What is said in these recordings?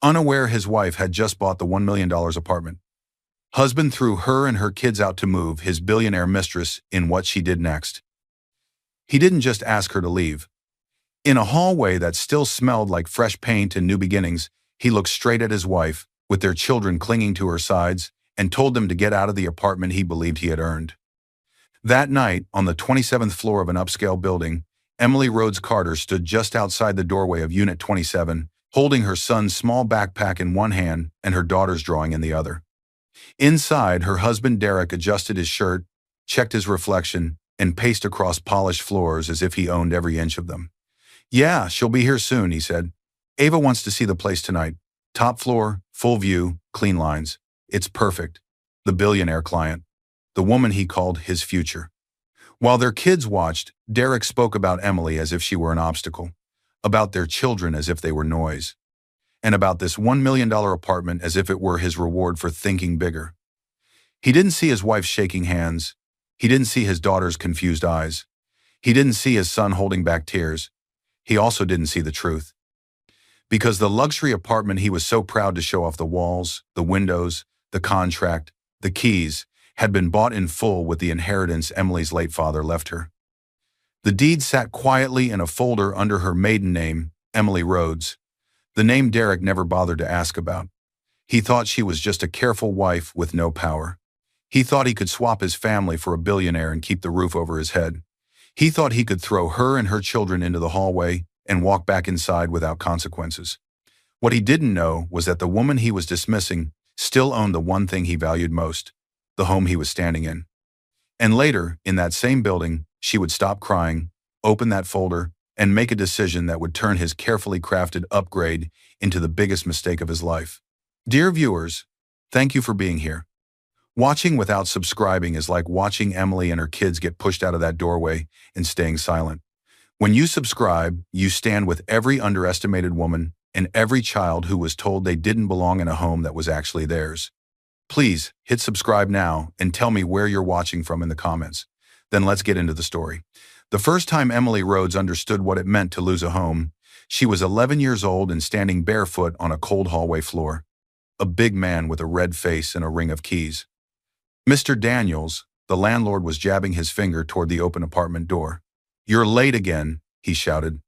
unaware his wife had just bought the $1 million apartment. Husband threw her and her kids out to move his billionaire mistress in what she did next. He didn't just ask her to leave. In a hallway that still smelled like fresh paint and new beginnings, he looked straight at his wife, with their children clinging to her sides, and told them to get out of the apartment he believed he had earned. That night, on the 27th floor of an upscale building, Emily Rhodes Carter stood just outside the doorway of Unit 27, holding her son's small backpack in one hand and her daughter's drawing in the other. Inside, her husband Derek adjusted his shirt, checked his reflection, and paced across polished floors as if he owned every inch of them. "Yeah, she'll be here soon," he said. "Ava wants to see the place tonight. Top floor, full view, clean lines. It's perfect." The billionaire client. The woman he called his future. While their kids watched, Derek spoke about Emily as if she were an obstacle, about their children as if they were noise, and about this $1 million apartment as if it were his reward for thinking bigger. He didn't see his wife shaking hands. He didn't see his daughter's confused eyes. He didn't see his son holding back tears. He also didn't see the truth. Because the luxury apartment he was so proud to show off the walls, the windows, the contract, the keys, had been bought in full with the inheritance Emily's late father left her. The deed sat quietly in a folder under her maiden name, Emily Rhodes, the name Derek never bothered to ask about. He thought she was just a careful wife with no power. He thought he could swap his family for a billionaire and keep the roof over his head. He thought he could throw her and her children into the hallway and walk back inside without consequences. What he didn't know was that the woman he was dismissing still owned the one thing he valued most, the home he was standing in. And later, in that same building, she would stop crying, open that folder, and make a decision that would turn his carefully crafted upgrade into the biggest mistake of his life. Dear viewers, thank you for being here. Watching without subscribing is like watching Emily and her kids get pushed out of that doorway and staying silent. When you subscribe, you stand with every underestimated woman and every child who was told they didn't belong in a home that was actually theirs. Please hit subscribe now and tell me where you're watching from in the comments. Then let's get into the story. The first time Emily Rhodes understood what it meant to lose a home, she was 11 years old and standing barefoot on a cold hallway floor. A big man with a red face and a ring of keys. Mr. Daniels, the landlord, was jabbing his finger toward the open apartment door. "You're late again," he shouted.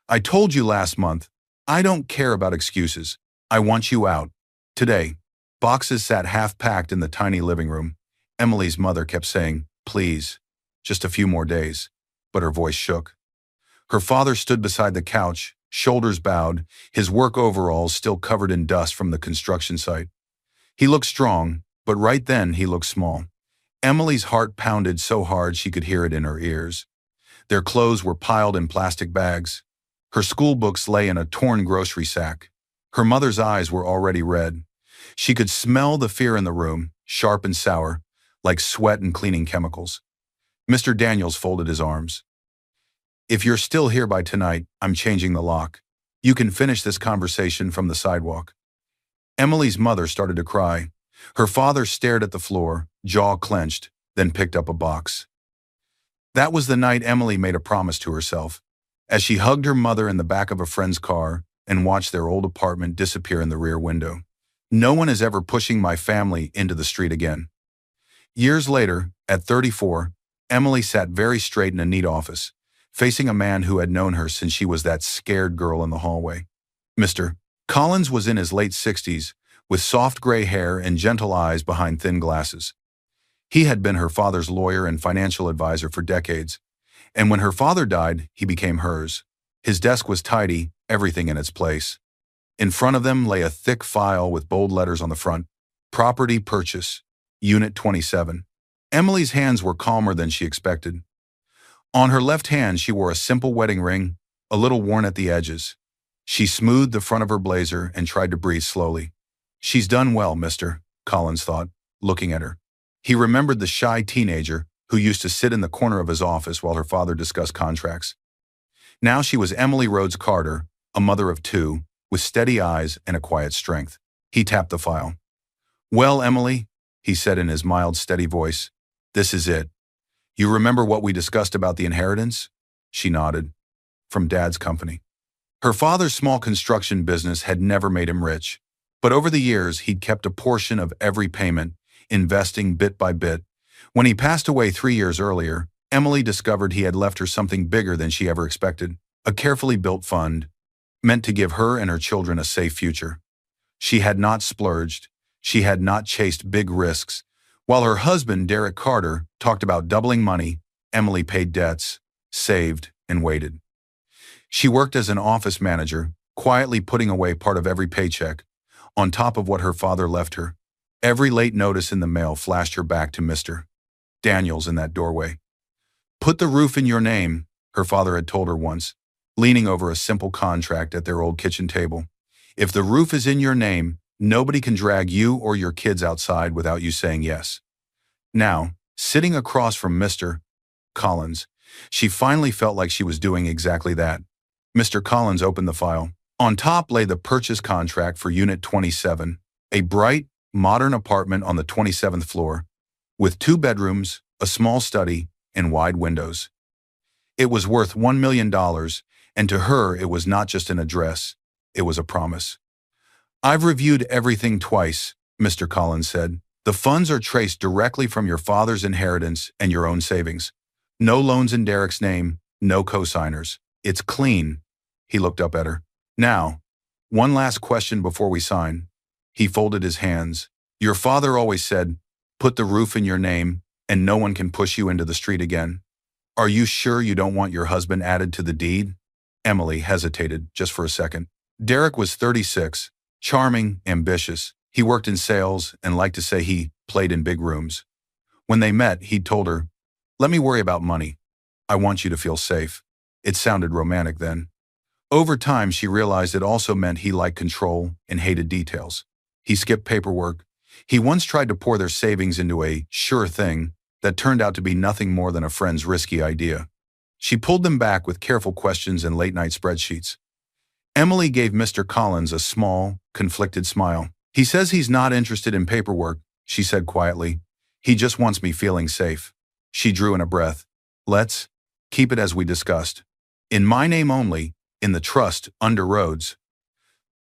"I told you last month. I don't care about excuses. I want you out. Today." Boxes sat half-packed in the tiny living room. Emily's mother kept saying, "Please, just a few more days," but her voice shook. Her father stood beside the couch, shoulders bowed, his work overalls still covered in dust from the construction site. He looked strong, but right then he looked small. Emily's heart pounded so hard she could hear it in her ears. Their clothes were piled in plastic bags. Her school books lay in a torn grocery sack. Her mother's eyes were already red. She could smell the fear in the room, sharp and sour, like sweat and cleaning chemicals. Mr. Daniels folded his arms. "If you're still here by tonight, I'm changing the lock. You can finish this conversation from the sidewalk." Emily's mother started to cry. Her father stared at the floor, jaw clenched, then picked up a box. That was the night Emily made a promise to herself, as she hugged her mother in the back of a friend's car and watched their old apartment disappear in the rear window. "No one is ever pushing my family into the street again." Years later, at 34, Emily sat very straight in a neat office, facing a man who had known her since she was that scared girl in the hallway. Mr. Collins was in his late 60s, with soft gray hair and gentle eyes behind thin glasses. He had been her father's lawyer and financial advisor for decades, and when her father died, he became hers. His desk was tidy, everything in its place. In front of them lay a thick file with bold letters on the front, "Property Purchase, Unit 27. Emily's hands were calmer than she expected. On her left hand she wore a simple wedding ring, a little worn at the edges. She smoothed the front of her blazer and tried to breathe slowly. "She's done well, mister," Collins thought, looking at her. He remembered the shy teenager who used to sit in the corner of his office while her father discussed contracts. Now she was Emily Rhodes Carter, a mother of two, with steady eyes and a quiet strength. He tapped the file. "Well, Emily," he said in his mild, steady voice, "this is it. You remember what we discussed about the inheritance?" She nodded. "From Dad's company." Her father's small construction business had never made him rich, but over the years he'd kept a portion of every payment, investing bit by bit. When he passed away 3 years earlier, Emily discovered he had left her something bigger than she ever expected, a carefully built fund, meant to give her and her children a safe future. She had not splurged, she had not chased big risks. While her husband, Derek Carter, talked about doubling money, Emily paid debts, saved, and waited. She worked as an office manager, quietly putting away part of every paycheck, on top of what her father left her. Every late notice in the mail flashed her back to Mr. Daniels in that doorway. "Put the roof in your name," her father had told her once, leaning over a simple contract at their old kitchen table. "If the roof is in your name, nobody can drag you or your kids outside without you saying yes." Now, sitting across from Mr. Collins, she finally felt like she was doing exactly that. Mr. Collins opened the file. On top lay the purchase contract for Unit 27, a bright, modern apartment on the 27th floor, with 2 bedrooms, a small study, and wide windows. It was worth $1 million, and to her it was not just an address, it was a promise. "I've reviewed everything twice," Mr. Collins said. "The funds are traced directly from your father's inheritance and your own savings. No loans in Derek's name, no co-signers. It's clean." He looked up at her. "Now, one last question before we sign." He folded his hands. "Your father always said, 'Put the roof in your name, and no one can push you into the street again.' Are you sure you don't want your husband added to the deed?" Emily hesitated just for a second. Derek was 36, charming, ambitious. He worked in sales and liked to say he played in big rooms. When they met, he'd told her, "Let me worry about money. I want you to feel safe." It sounded romantic then. Over time, she realized it also meant he liked control and hated details. He skipped paperwork. He once tried to pour their savings into a sure thing that turned out to be nothing more than a friend's risky idea. She pulled them back with careful questions and late-night spreadsheets. Emily gave Mr. Collins a small, conflicted smile. "He says he's not interested in paperwork," she said quietly. "He just wants me feeling safe." She drew in a breath. "Let's keep it as we discussed. In my name only, in the trust, under Rhodes."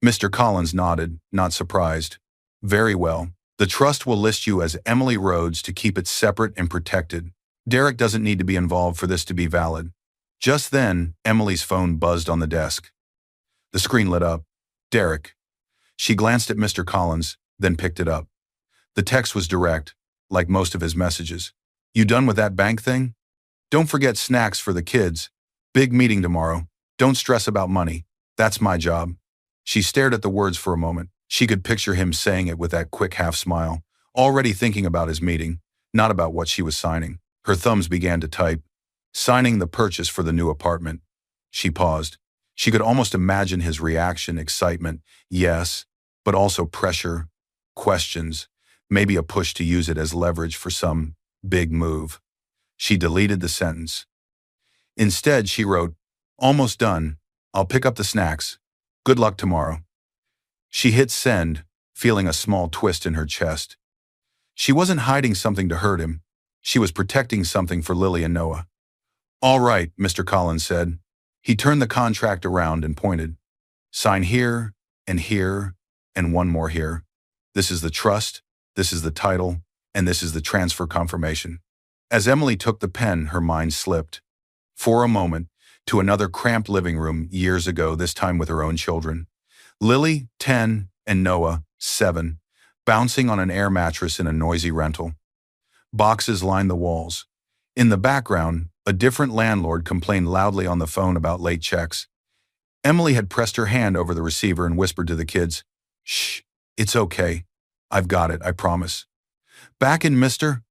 Mr. Collins nodded, not surprised. "Very well. The trust will list you as Emily Rhodes to keep it separate and protected. Derek doesn't need to be involved for this to be valid." Just then, Emily's phone buzzed on the desk. The screen lit up. "Derek." She glanced at Mr. Collins, then picked it up. The text was direct, like most of his messages. "You done with that bank thing? Don't forget snacks for the kids. Big meeting tomorrow. Don't stress about money. That's my job." She stared at the words for a moment. She could picture him saying it with that quick half smile, already thinking about his meeting, not about what she was signing. Her thumbs began to type. Signing the purchase for the new apartment. She paused. She could almost imagine his reaction, excitement, yes, but also pressure, questions, maybe a push to use it as leverage for some big move. She deleted the sentence. Instead, she wrote, "Almost done. I'll pick up the snacks. Good luck tomorrow." She hit send, feeling a small twist in her chest. She wasn't hiding something to hurt him. She was protecting something for Lily and Noah. "All right," Mr. Collins said. He turned the contract around and pointed. "Sign here, and one more here. This is the trust, this is the title, and this is the transfer confirmation." As Emily took the pen, her mind slipped, for a moment, to another cramped living room years ago, this time with her own children. Lily, 10, and Noah, 7, bouncing on an air mattress in a noisy rental. Boxes lined the walls. In the background, a different landlord complained loudly on the phone about late checks. Emily had pressed her hand over the receiver and whispered to the kids, "Shh, it's okay. I've got it, I promise." Back in Mr.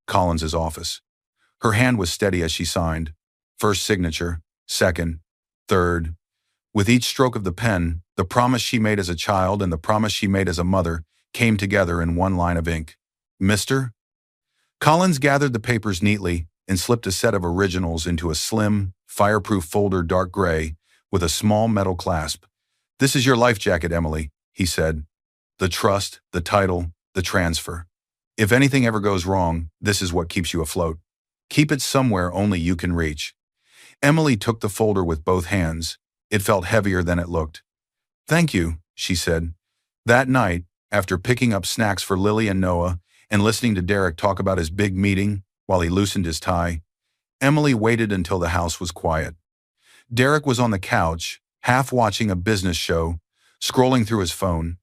Collins's office, her hand was steady as she signed. First signature, second, third. With each stroke of the pen, the promise she made as a child and the promise she made as a mother came together in one line of ink. Mr. Collins gathered the papers neatly and slipped a set of originals into a slim, fireproof folder, dark gray, with a small metal clasp. "This is your life jacket, Emily," he said. "The trust, the title, the transfer. If anything ever goes wrong, this is what keeps you afloat. Keep it somewhere only you can reach." Emily took the folder with both hands, It felt heavier than it looked. "Thank you," she said. That night, after picking up snacks for Lily and Noah and listening to Derek talk about his big meeting while he loosened his tie, Emily waited until the house was quiet. Derek was on the couch, half watching a business show, scrolling through his phone.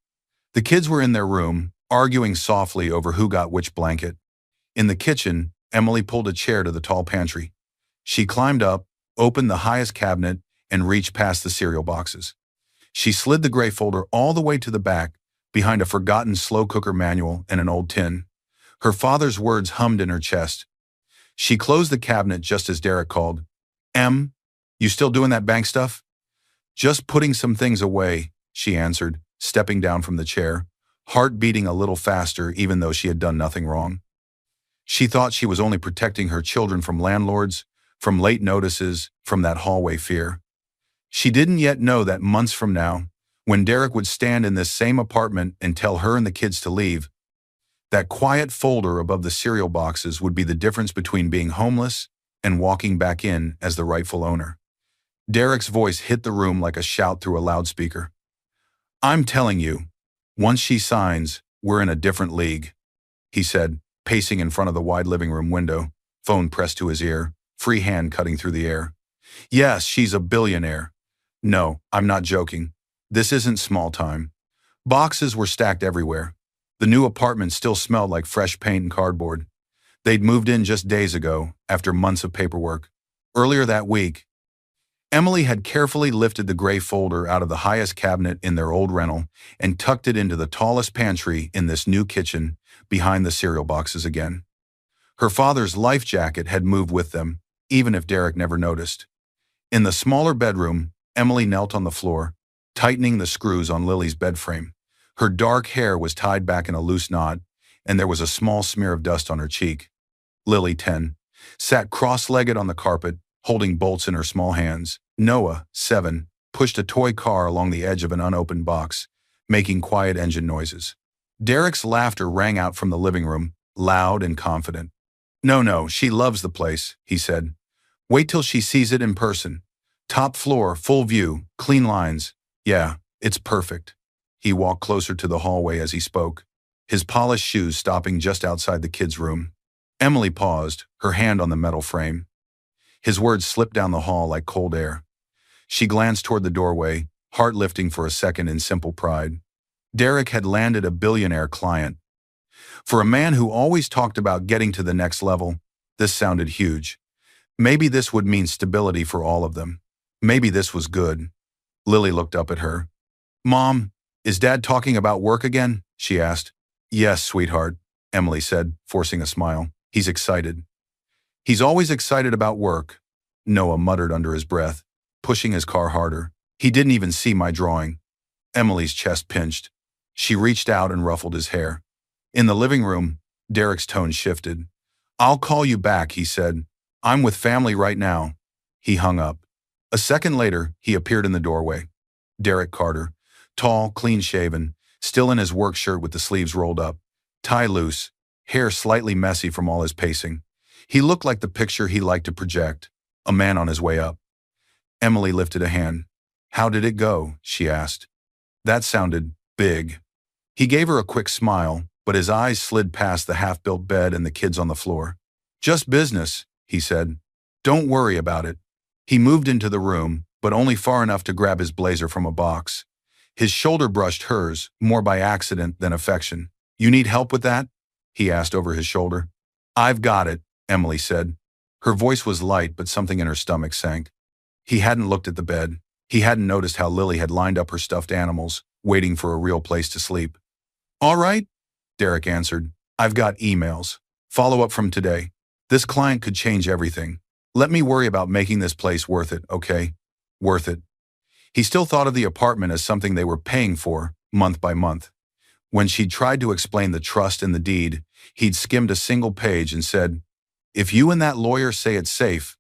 The kids were in their room, arguing softly over who got which blanket. In the kitchen, Emily pulled a chair to the tall pantry. She climbed up, opened the highest cabinet, and reached past the cereal boxes. She slid the gray folder all the way to the back, behind a forgotten slow cooker manual and an old tin. Her father's words hummed in her chest. She closed the cabinet just as Derek called. "Em, you still doing that bank stuff?" "Just putting some things away," she answered, stepping down from the chair, heart beating a little faster even though she had done nothing wrong. She thought she was only protecting her children from landlords, from late notices, from that hallway fear. She didn't yet know that months from now, when Derek would stand in this same apartment and tell her and the kids to leave, that quiet folder above the cereal boxes would be the difference between being homeless and walking back in as the rightful owner. Derek's voice hit the room like a shout through a loudspeaker. "I'm telling you, once she signs, we're in a different league," he said, pacing in front of the wide living room window, phone pressed to his ear, free hand cutting through the air. "Yes, she's a billionaire. No, I'm not joking. This isn't small time." Boxes were stacked everywhere. The new apartment still smelled like fresh paint and cardboard. They'd moved in just days ago, after months of paperwork. Earlier that week, Emily had carefully lifted the gray folder out of the highest cabinet in their old rental and tucked it into the tallest pantry in this new kitchen, behind the cereal boxes again. Her father's life jacket had moved with them, even if Derek never noticed. In the smaller bedroom, Emily knelt on the floor, tightening the screws on Lily's bed frame. Her dark hair was tied back in a loose knot, and there was a small smear of dust on her cheek. Lily, 10, sat cross-legged on the carpet, holding bolts in her small hands. Noah, 7, pushed a toy car along the edge of an unopened box, making quiet engine noises. Derek's laughter rang out from the living room, loud and confident. No, she loves the place," he said. "Wait till she sees it in person. Top floor, full view, clean lines. Yeah, it's perfect." He walked closer to the hallway as he spoke, his polished shoes stopping just outside the kids' room. Emily paused, her hand on the metal frame. His words slipped down the hall like cold air. She glanced toward the doorway, heart lifting for a second in simple pride. Derek had landed a billionaire client. For a man who always talked about getting to the next level, this sounded huge. Maybe this would mean stability for all of them. Maybe this was good. Lily looked up at her. "Mom, is Dad talking about work again?" she asked. "Yes, sweetheart," Emily said, forcing a smile. "He's excited." "He's always excited about work," Noah muttered under his breath, pushing his car harder. "He didn't even see my drawing." Emily's chest pinched. She reached out and ruffled his hair. In the living room, Derek's tone shifted. "I'll call you back," he said. "I'm with family right now." He hung up. A second later, he appeared in the doorway. Derek Carter, tall, clean-shaven, still in his work shirt with the sleeves rolled up, tie loose, hair slightly messy from all his pacing. He looked like the picture he liked to project, a man on his way up. Emily lifted a hand. "How did it go?" she asked. That sounded big. He gave her a quick smile, but his eyes slid past the half-built bed and the kids on the floor. "Just business," he said. "Don't worry about it." He moved into the room, but only far enough to grab his blazer from a box. His shoulder brushed hers, more by accident than affection. "You need help with that?" he asked over his shoulder. "I've got it," Emily said. Her voice was light, but something in her stomach sank. He hadn't looked at the bed. He hadn't noticed how Lily had lined up her stuffed animals, waiting for a real place to sleep. "All right," Derek answered. "I've got emails. Follow up from today. This client could change everything. Let me worry about making this place worth it, okay? Worth it." He still thought of the apartment as something they were paying for, month by month. When she'd tried to explain the trust in the deed, he'd skimmed a single page and said, "If you and that lawyer say it's safe,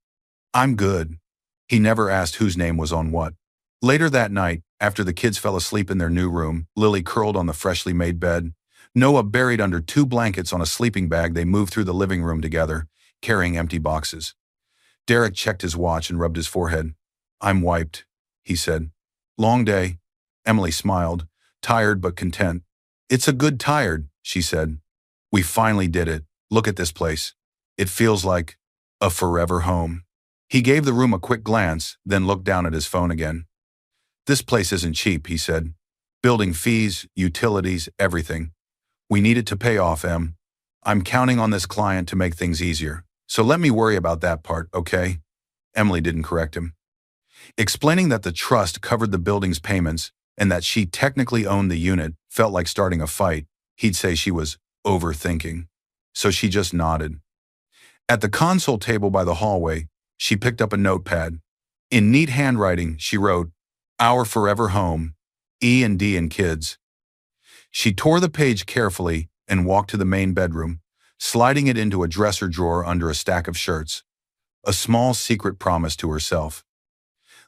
I'm good." He never asked whose name was on what. Later that night, after the kids fell asleep in their new room, Lily curled on the freshly made bed, Noah buried under 2 blankets on a sleeping bag, they moved through the living room together, carrying empty boxes. Derek checked his watch and rubbed his forehead. "I'm wiped," he said. Long day. Emily smiled, tired but content. It's a good tired, she said. We finally did it. Look at this place. It feels like a forever home. He gave the room a quick glance, then looked down at his phone again. This place isn't cheap, he said. Building fees, utilities, everything. We need it to pay off, Em. I'm counting on this client to make things easier. So let me worry about that part, okay? Emily didn't correct him. Explaining that the trust covered the building's payments and that she technically owned the unit felt like starting a fight. He'd say she was overthinking. So she just nodded. At the console table by the hallway, she picked up a notepad. In neat handwriting, she wrote, Our forever home, E&D and kids. She tore the page carefully and walked to the main bedroom, sliding it into a dresser drawer under a stack of shirts. A small secret promise to herself.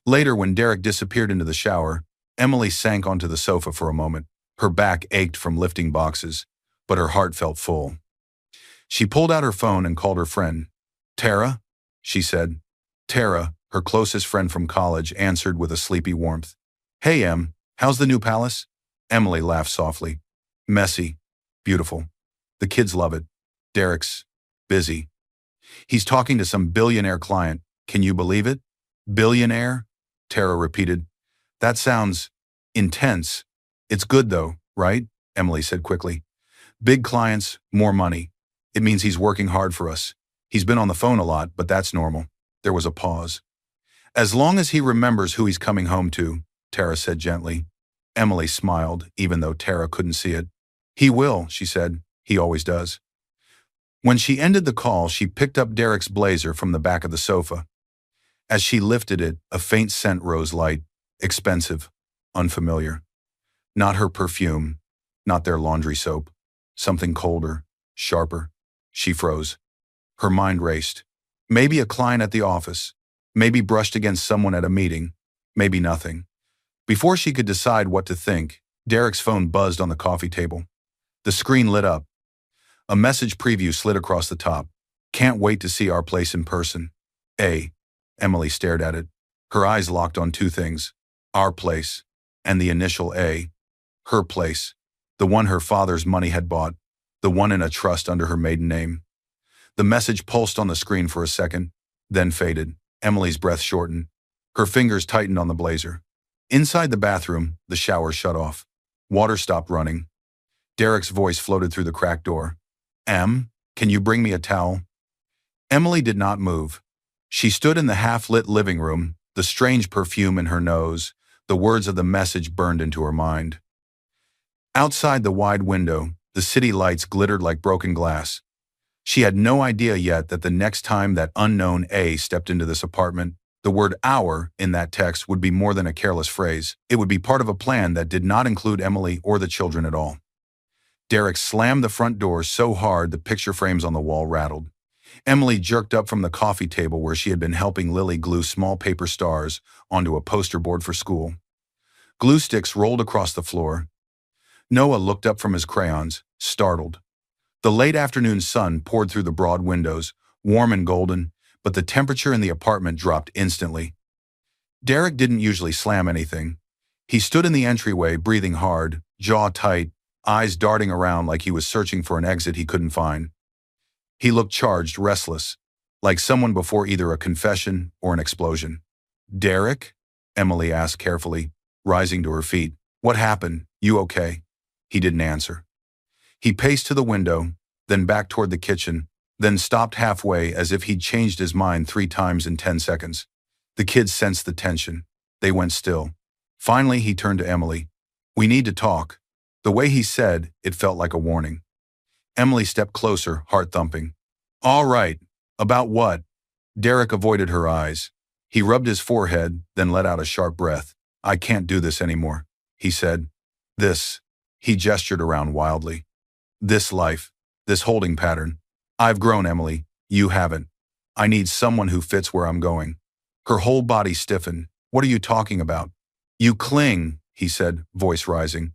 Later, when Derek disappeared into the shower, Emily sank onto the sofa for a moment. Her back ached from lifting boxes, but her heart felt full. She pulled out her phone and called her friend. Tara? She said. Tara, her closest friend from college, answered with a sleepy warmth. Hey, Em, how's the new palace? Emily laughed softly. Messy. Beautiful. The kids love it. Derek's busy. He's talking to some billionaire client. Can you believe it? Billionaire? Tara repeated. That sounds intense. It's good though, right? Emily said quickly. Big clients, more money. It means he's working hard for us. He's been on the phone a lot, but that's normal. There was a pause. As long as he remembers who he's coming home to, Tara said gently. Emily smiled, even though Tara couldn't see it. He will, she said. He always does. When she ended the call, she picked up Derek's blazer from the back of the sofa. As she lifted it, a faint scent rose light, expensive, unfamiliar. Not her perfume, not their laundry soap. Something colder, sharper. She froze. Her mind raced. Maybe a client at the office. Maybe brushed against someone at a meeting. Maybe nothing. Before she could decide what to think, Derek's phone buzzed on the coffee table. The screen lit up. A message preview slid across the top. Can't wait to see our place in person. Emily stared at it. Her eyes locked on two things. Our place, and the initial A. Her place. The one her father's money had bought. The one in a trust under her maiden name. The message pulsed on the screen for a second, then faded. Emily's breath shortened. Her fingers tightened on the blazer. Inside the bathroom, the shower shut off. Water stopped running. Derek's voice floated through the cracked door. Em, can you bring me a towel? Emily did not move. She stood in the half-lit living room, the strange perfume in her nose, the words of the message burned into her mind. Outside the wide window, the city lights glittered like broken glass. She had no idea yet that the next time that unknown A stepped into this apartment, the word our in that text would be more than a careless phrase. It would be part of a plan that did not include Emily or the children at all. Derek slammed the front door so hard the picture frames on the wall rattled. Emily jerked up from the coffee table where she had been helping Lily glue small paper stars onto a poster board for school. Glue sticks rolled across the floor. Noah looked up from his crayons, startled. The late afternoon sun poured through the broad windows, warm and golden, but the temperature in the apartment dropped instantly. Derek didn't usually slam anything. He stood in the entryway, breathing hard, jaw tight, eyes darting around like he was searching for an exit he couldn't find. He looked charged, restless, like someone before either a confession or an explosion. Derek? Emily asked carefully, rising to her feet. What happened? You okay? He didn't answer. He paced to the window, then back toward the kitchen, then stopped halfway as if he'd changed his mind 3 times in 10 seconds. The kids sensed the tension. They went still. Finally, he turned to Emily. We need to talk. The way he said, it felt like a warning. Emily stepped closer, heart thumping. All right. About what? Derek avoided her eyes. He rubbed his forehead, then let out a sharp breath. I can't do this anymore, he said. This. He gestured around wildly. This life. This holding pattern. I've grown, Emily. You haven't. I need someone who fits where I'm going. Her whole body stiffened. What are you talking about? You cling, he said, voice rising.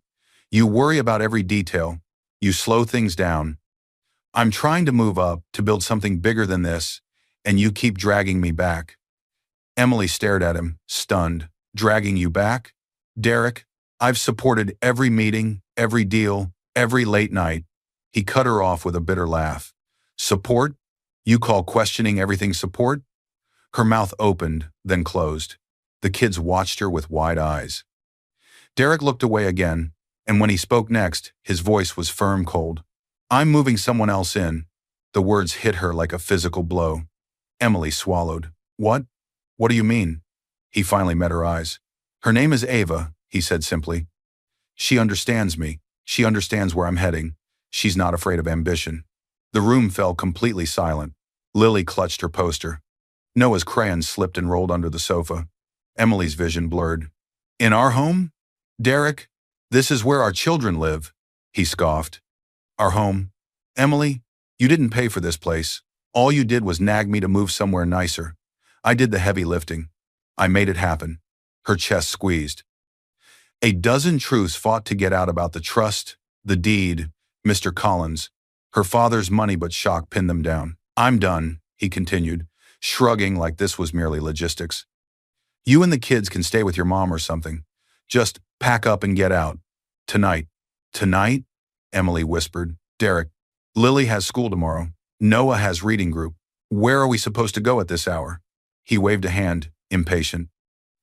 You worry about every detail. You slow things down. I'm trying to move up, to build something bigger than this, and you keep dragging me back. Emily stared at him, stunned. Dragging you back? Derek, I've supported every meeting, every deal, every late night. He cut her off with a bitter laugh. Support? You call questioning everything support? Her mouth opened, then closed. The kids watched her with wide eyes. Derek looked away again, and when he spoke next, his voice was firm cold. I'm moving someone else in. The words hit her like a physical blow. Emily swallowed. What? What do you mean? He finally met her eyes. Her name is Ava, he said simply. She understands me. She understands where I'm heading. She's not afraid of ambition. The room fell completely silent. Lily clutched her poster. Noah's crayons slipped and rolled under the sofa. Emily's vision blurred. In our home? Derek, this is where our children live, he scoffed. Our home? Emily, you didn't pay for this place. All you did was nag me to move somewhere nicer. I did the heavy lifting. I made it happen. Her chest squeezed. A dozen truths fought to get out about the trust, the deed, Mr. Collins. Her father's money but shock pinned them down. I'm done, he continued, shrugging like this was merely logistics. You and the kids can stay with your mom or something. Just pack up and get out. Tonight. Tonight? Emily whispered. Derek, Lily has school tomorrow. Noah has reading group. Where are we supposed to go at this hour? He waved a hand, impatient.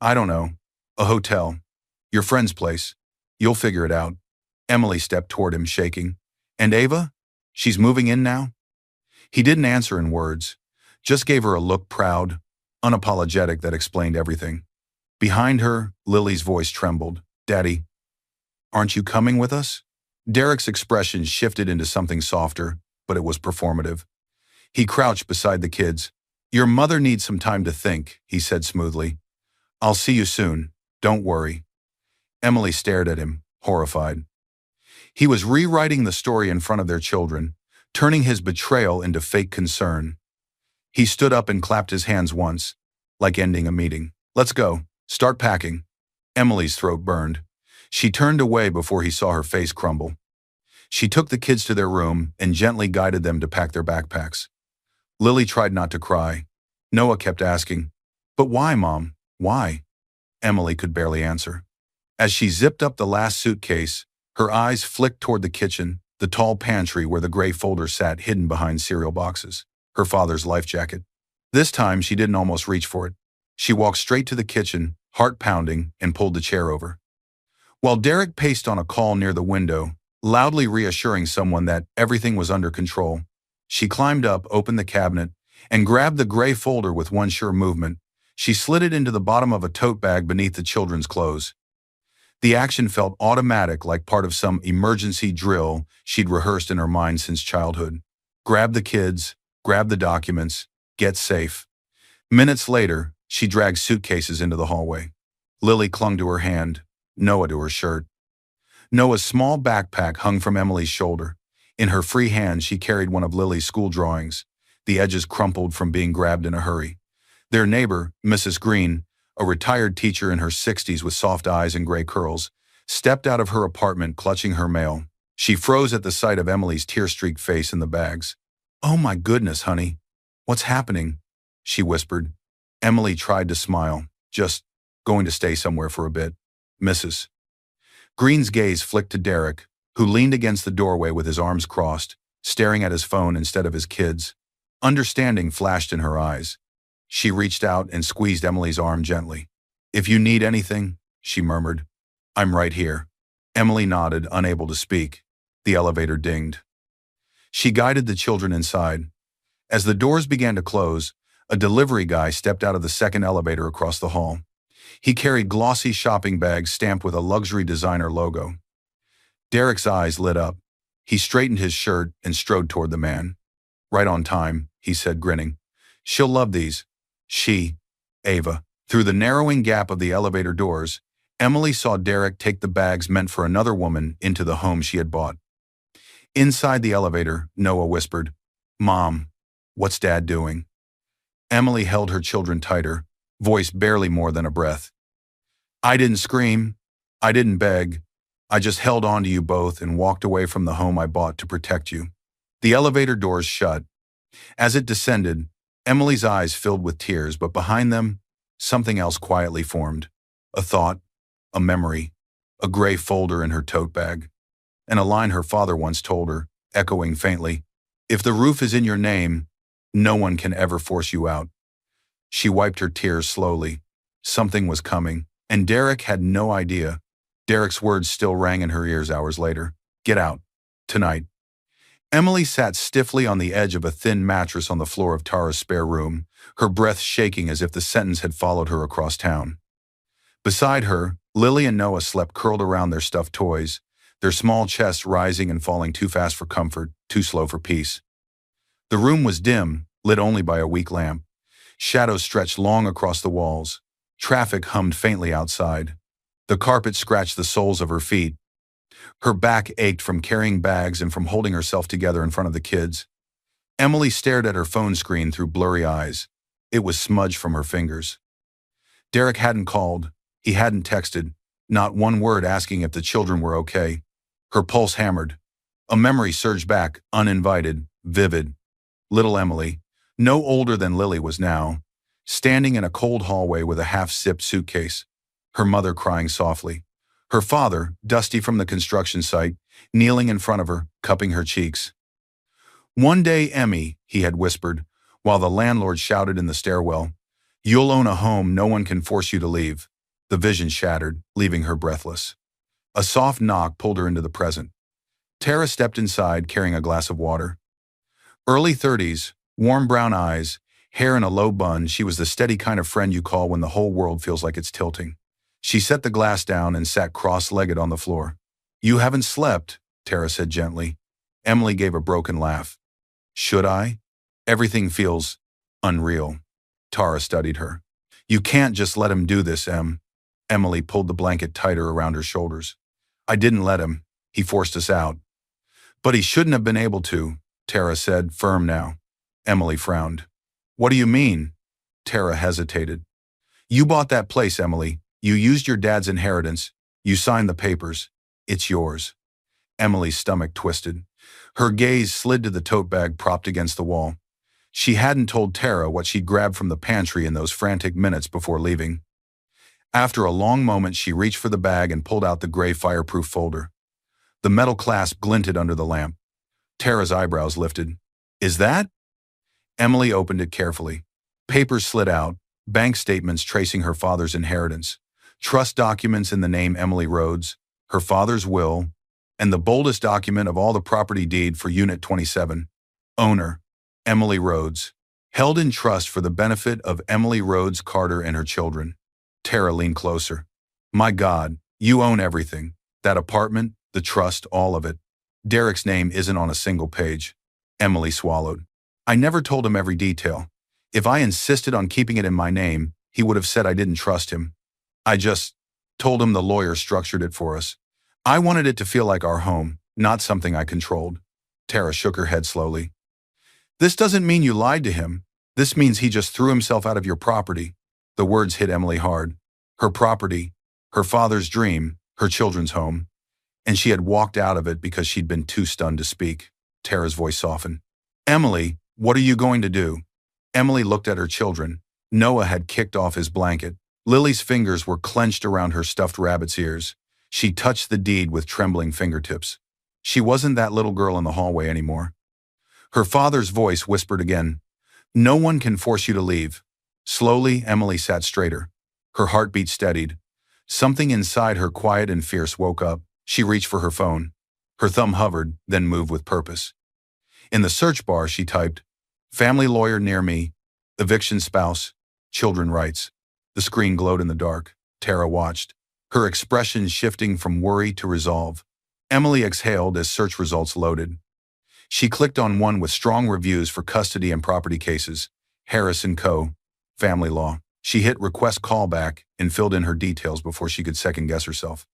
I don't know. A hotel. Your friend's place. You'll figure it out. Emily stepped toward him, shaking. And Ava? She's moving in now? He didn't answer in words, just gave her a look proud, unapologetic that explained everything. Behind her, Lily's voice trembled. Daddy, aren't you coming with us? Derek's expression shifted into something softer, but it was performative. He crouched beside the kids. Your mother needs some time to think, he said smoothly. I'll see you soon. Don't worry. Emily stared at him, horrified. He was rewriting the story in front of their children, turning his betrayal into fake concern. He stood up and clapped his hands once, like ending a meeting. Let's go. Start packing. Emily's throat burned. She turned away before he saw her face crumble. She took the kids to their room and gently guided them to pack their backpacks. Lily tried not to cry. Noah kept asking, But why, Mom? Why? Emily could barely answer. As she zipped up the last suitcase, her eyes flicked toward the kitchen, the tall pantry where the gray folder sat hidden behind cereal boxes, her father's life jacket. This time she didn't almost reach for it. She walked straight to the kitchen, heart pounding, and pulled the chair over. While Derek paced on a call near the window, loudly reassuring someone that everything was under control, she climbed up, opened the cabinet, and grabbed the gray folder with one sure movement. She slid it into the bottom of a tote bag beneath the children's clothes. The action felt automatic, like part of some emergency drill she'd rehearsed in her mind since childhood. Grab the kids, grab the documents, get safe. Minutes later, she dragged suitcases into the hallway. Lily clung to her hand, Noah to her shirt. Noah's small backpack hung from Emily's shoulder. In her free hand, she carried one of Lily's school drawings, the edges crumpled from being grabbed in a hurry. Their neighbor, Mrs. Green, a retired teacher in her 60s with soft eyes and gray curls, stepped out of her apartment clutching her mail. She froze at the sight of Emily's tear-streaked face in the bags. Oh my goodness, honey. What's happening? She whispered. Emily tried to smile. Just going to stay somewhere for a bit. Mrs. Green's gaze flicked to Derek, who leaned against the doorway with his arms crossed, staring at his phone instead of his kids. Understanding flashed in her eyes. She reached out and squeezed Emily's arm gently. If you need anything, she murmured, I'm right here. Emily nodded, unable to speak. The elevator dinged. She guided the children inside. As the doors began to close, a delivery guy stepped out of the second elevator across the hall. He carried glossy shopping bags stamped with a luxury designer logo. Derek's eyes lit up. He straightened his shirt and strode toward the man. Right on time, he said, grinning. She'll love these. She, Ava. Through the narrowing gap of the elevator doors, Emily saw Derek take the bags meant for another woman into the home she had bought. Inside the elevator, Noah whispered, Mom, what's Dad doing? Emily held her children tighter, voice barely more than a breath. I didn't scream. I didn't beg. I just held on to you both and walked away from the home I bought to protect you. The elevator doors shut. As it descended, Emily's eyes filled with tears, but behind them, something else quietly formed. A thought, a memory, a gray folder in her tote bag, and a line her father once told her, echoing faintly, "If the roof is in your name, no one can ever force you out." She wiped her tears slowly. Something was coming, and Derek had no idea. Derek's words still rang in her ears hours later. "Get out. Tonight." Emily sat stiffly on the edge of a thin mattress on the floor of Tara's spare room, her breath shaking as if the sentence had followed her across town. Beside her, Lily and Noah slept curled around their stuffed toys, their small chests rising and falling too fast for comfort, too slow for peace. The room was dim, lit only by a weak lamp. Shadows stretched long across the walls. Traffic hummed faintly outside. The carpet scratched the soles of her feet. Her back ached from carrying bags and from holding herself together in front of the kids. Emily stared at her phone screen through blurry eyes. It was smudged from her fingers. Derek hadn't called. He hadn't texted. Not one word asking if the children were okay. Her pulse hammered. A memory surged back, uninvited, vivid. Little Emily, no older than Lily was now, standing in a cold hallway with a half-sipped suitcase. Her mother crying softly. Her father, dusty from the construction site, kneeling in front of her, cupping her cheeks. "One day, Emmy," he had whispered, while the landlord shouted in the stairwell, "You'll own a home, no one can force you to leave." The vision shattered, leaving her breathless. A soft knock pulled her into the present. Tara stepped inside, carrying a glass of water. Early 30s, warm brown eyes, hair in a low bun, she was the steady kind of friend you call when the whole world feels like it's tilting. She set the glass down and sat cross-legged on the floor. "You haven't slept," Tara said gently. Emily gave a broken laugh. "Should I? Everything feels unreal." Tara studied her. "You can't just let him do this, Em." Emily pulled the blanket tighter around her shoulders. "I didn't let him. He forced us out." "But he shouldn't have been able to," Tara said, firm now. Emily frowned. "What do you mean?" Tara hesitated. "You bought that place, Emily. You used your dad's inheritance. You signed the papers. It's yours." Emily's stomach twisted. Her gaze slid to the tote bag propped against the wall. She hadn't told Tara what she'd grabbed from the pantry in those frantic minutes before leaving. After a long moment, she reached for the bag and pulled out the gray fireproof folder. The metal clasp glinted under the lamp. Tara's eyebrows lifted. "Is that?" Emily opened it carefully. Papers slid out, bank statements tracing her father's inheritance, trust documents in the name Emily Rhodes, her father's will, and the boldest document of all, the property deed for Unit 27. Owner, Emily Rhodes. Held in trust for the benefit of Emily Rhodes Carter and her children. Tara leaned closer. "My God, you own everything. That apartment, the trust, all of it." "Derek's name isn't on a single page." Emily swallowed. "I never told him every detail. If I insisted on keeping it in my name, he would have said I didn't trust him. I just told him the lawyer structured it for us. I wanted it to feel like our home, not something I controlled." Tara shook her head slowly. "This doesn't mean you lied to him. This means he just threw himself out of your property." The words hit Emily hard. Her property, her father's dream, her children's home. And she had walked out of it because she'd been too stunned to speak. Tara's voice softened. "Emily, what are you going to do?" Emily looked at her children. Noah had kicked off his blanket. Lily's fingers were clenched around her stuffed rabbit's ears. She touched the deed with trembling fingertips. She wasn't that little girl in the hallway anymore. Her father's voice whispered again, "No one can force you to leave." Slowly, Emily sat straighter. Her heartbeat steadied. Something inside her, quiet and fierce, woke up. She reached for her phone. Her thumb hovered, then moved with purpose. In the search bar, she typed, "Family lawyer near me, eviction spouse, children rights." The screen glowed in the dark. Tara watched, her expression shifting from worry to resolve. Emily exhaled as search results loaded. She clicked on one with strong reviews for custody and property cases. Harris & Co., family law. She hit request callback and filled in her details before she could second-guess herself.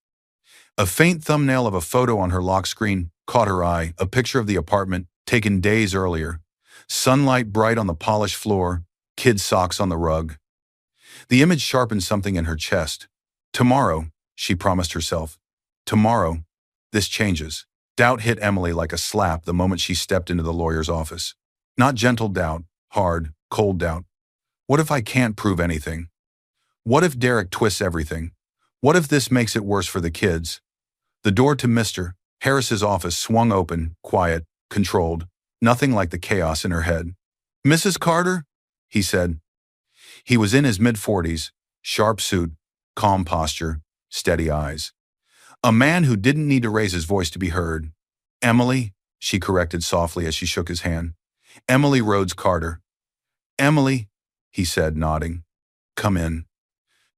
A faint thumbnail of a photo on her lock screen caught her eye, a picture of the apartment taken days earlier. Sunlight bright on the polished floor, kids' socks on the rug. The image sharpened something in her chest. Tomorrow, she promised herself. Tomorrow, this changes. Doubt hit Emily like a slap the moment she stepped into the lawyer's office. Not gentle doubt, hard, cold doubt. What if I can't prove anything? What if Derek twists everything? What if this makes it worse for the kids? The door to Mr. Harris's office swung open, quiet, controlled, nothing like the chaos in her head. "Mrs. Carter?" he said. He was in his mid-40s, sharp suit, calm posture, steady eyes. A man who didn't need to raise his voice to be heard. "Emily," she corrected softly as she shook his hand. "Emily Rhodes Carter." "Emily," he said, nodding. "Come in."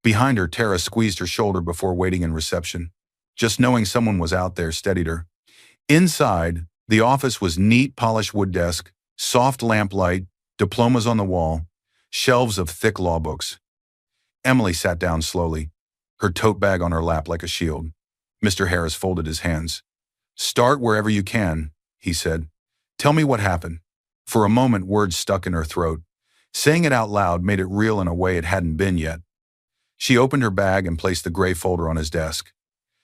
Behind her, Tara squeezed her shoulder before waiting in reception. Just knowing someone was out there steadied her. Inside, the office was neat, polished wood desk, soft lamplight, diplomas on the wall, shelves of thick law books. Emily sat down slowly, her tote bag on her lap like a shield. Mr. Harris folded his hands. "Start wherever you can," he said. "Tell me what happened." For a moment, words stuck in her throat. Saying it out loud made it real in a way it hadn't been yet. She opened her bag and placed the gray folder on his desk.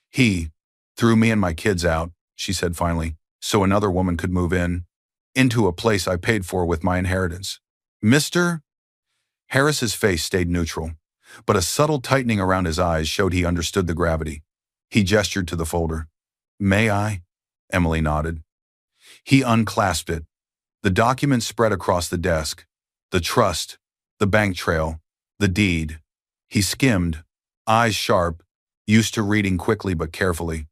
"He threw me and my kids out," she said finally, "so another woman could move into a place I paid for with my inheritance." Mr. Harris's face stayed neutral, but a subtle tightening around his eyes showed he understood the gravity. He gestured to the folder. "May I?" Emily nodded. He unclasped it. The document spread across the desk. The trust, the bank trail, the deed. He skimmed, eyes sharp, used to reading quickly but carefully.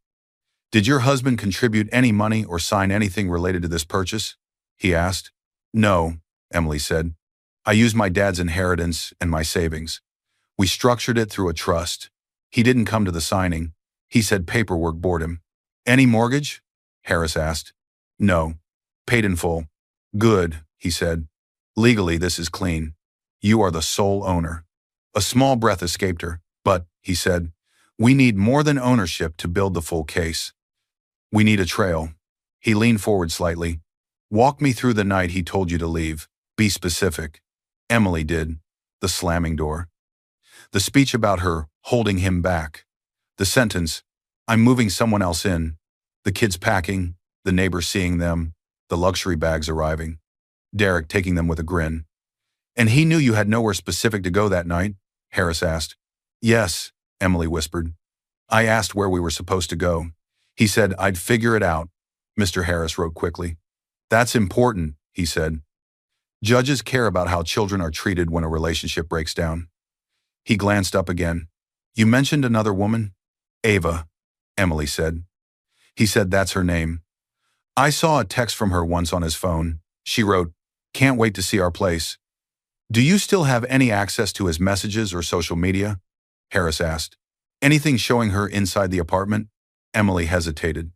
"Did your husband contribute any money or sign anything related to this purchase?" he asked. "No," Emily said. "I used my dad's inheritance and my savings. We structured it through a trust. He didn't come to the signing. He said paperwork bored him." "Any mortgage?" Harris asked. "No. Paid in full." "Good," he said. "Legally, this is clean. You are the sole owner." A small breath escaped her, but, he said, "we need more than ownership to build the full case. We need a trail." He leaned forward slightly. "Walk me through the night he told you to leave. Be specific." Emily did. The slamming door. The speech about her holding him back. The sentence, "I'm moving someone else in." The kids packing, the neighbors seeing them, the luxury bags arriving. Derek taking them with a grin. "And he knew you had nowhere specific to go that night?" Harris asked. "Yes," Emily whispered. "I asked where we were supposed to go. He said I'd figure it out." Mr. Harris wrote quickly. "That's important," he said. "Judges care about how children are treated when a relationship breaks down." He glanced up again. "You mentioned another woman?" "Ava," Emily said. He said that's her name. "I saw a text from her once on his phone. She wrote, 'Can't wait to see our place.' Do you still have any access to his messages or social media?" Harris asked. "Anything showing her inside the apartment?" Emily hesitated.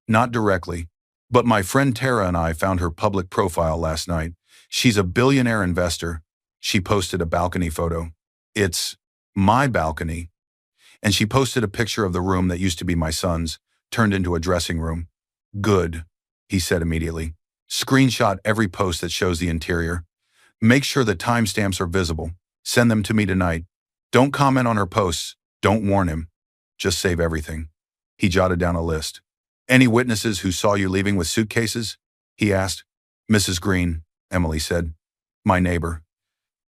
"Not directly, but my friend Tara and I found her public profile last night. She's a billionaire investor." She posted a balcony photo. "It's my balcony." And she posted a picture of the room that used to be my son's, turned into a dressing room. "Good," he said immediately. "Screenshot every post that shows the interior. Make sure the timestamps are visible. Send them to me tonight. Don't comment on her posts. Don't warn him. Just save everything." He jotted down a list. "Any witnesses who saw you leaving with suitcases?" he asked. "Mrs. Green," Emily said. "My neighbor.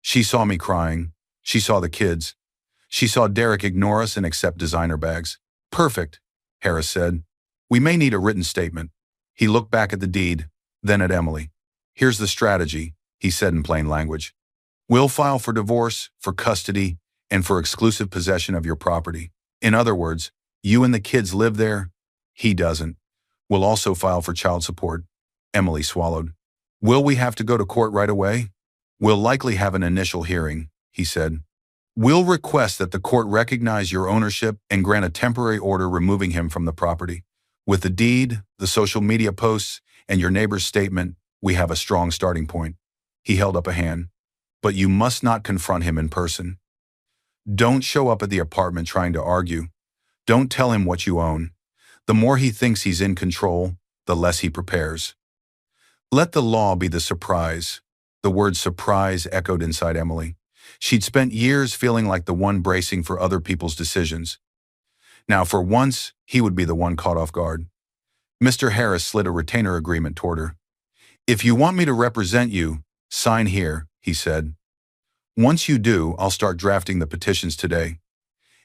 She saw me crying. She saw the kids. She saw Derek ignore us and accept designer bags." "Perfect," Harris said. "We may need a written statement." He looked back at the deed, then at Emily. "Here's the strategy," he said in plain language. "We'll file for divorce, for custody, and for exclusive possession of your property. In other words, you and the kids live there. He doesn't. We'll also file for child support." Emily swallowed. "Will we have to go to court right away?" "We'll likely have an initial hearing," he said. "We'll request that the court recognize your ownership and grant a temporary order removing him from the property. With the deed, the social media posts, and your neighbor's statement, we have a strong starting point." He held up a hand. "But you must not confront him in person. Don't show up at the apartment trying to argue. Don't tell him what you own. The more he thinks he's in control, the less he prepares. Let the law be the surprise." The word surprise echoed inside Emily. She'd spent years feeling like the one bracing for other people's decisions. Now, for once, he would be the one caught off guard. Mr. Harris slid a retainer agreement toward her. "If you want me to represent you, sign here," he said. "Once you do, I'll start drafting the petitions today."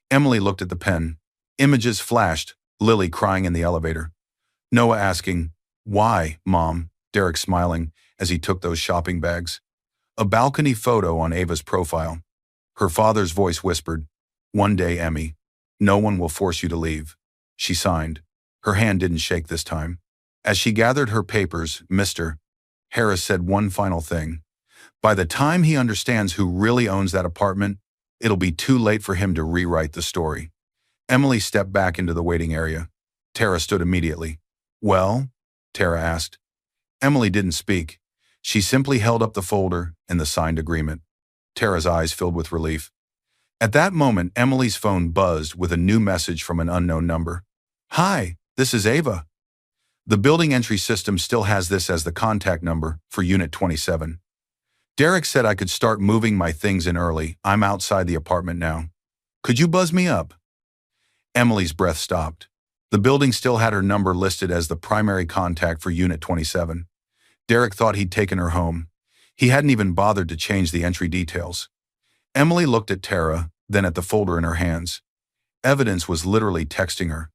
Emily looked at the pen. Images flashed, Lily crying in the elevator. Noah asking, "Why, Mom?" Derek smiling as he took those shopping bags. A balcony photo on Ava's profile. Her father's voice whispered, "One day, Emmy. No one will force you to leave." She signed. Her hand didn't shake this time. As she gathered her papers, Mr. Harris said one final thing. By the time he understands who really owns that apartment, it'll be too late for him to rewrite the story. Emily stepped back into the waiting area. Tara stood immediately. "Well?" Tara asked. Emily didn't speak. She simply held up the folder and the signed agreement. Tara's eyes filled with relief. At that moment, Emily's phone buzzed with a new message from an unknown number. "Hi, this is Ava." The building entry system still has this as the contact number for Unit 27. "Derek said I could start moving my things in early. I'm outside the apartment now. Could you buzz me up?" Emily's breath stopped. The building still had her number listed as the primary contact for Unit 27. Derek thought he'd taken her home. He hadn't even bothered to change the entry details. Emily looked at Tara, then at the folder in her hands. Evidence was literally texting her.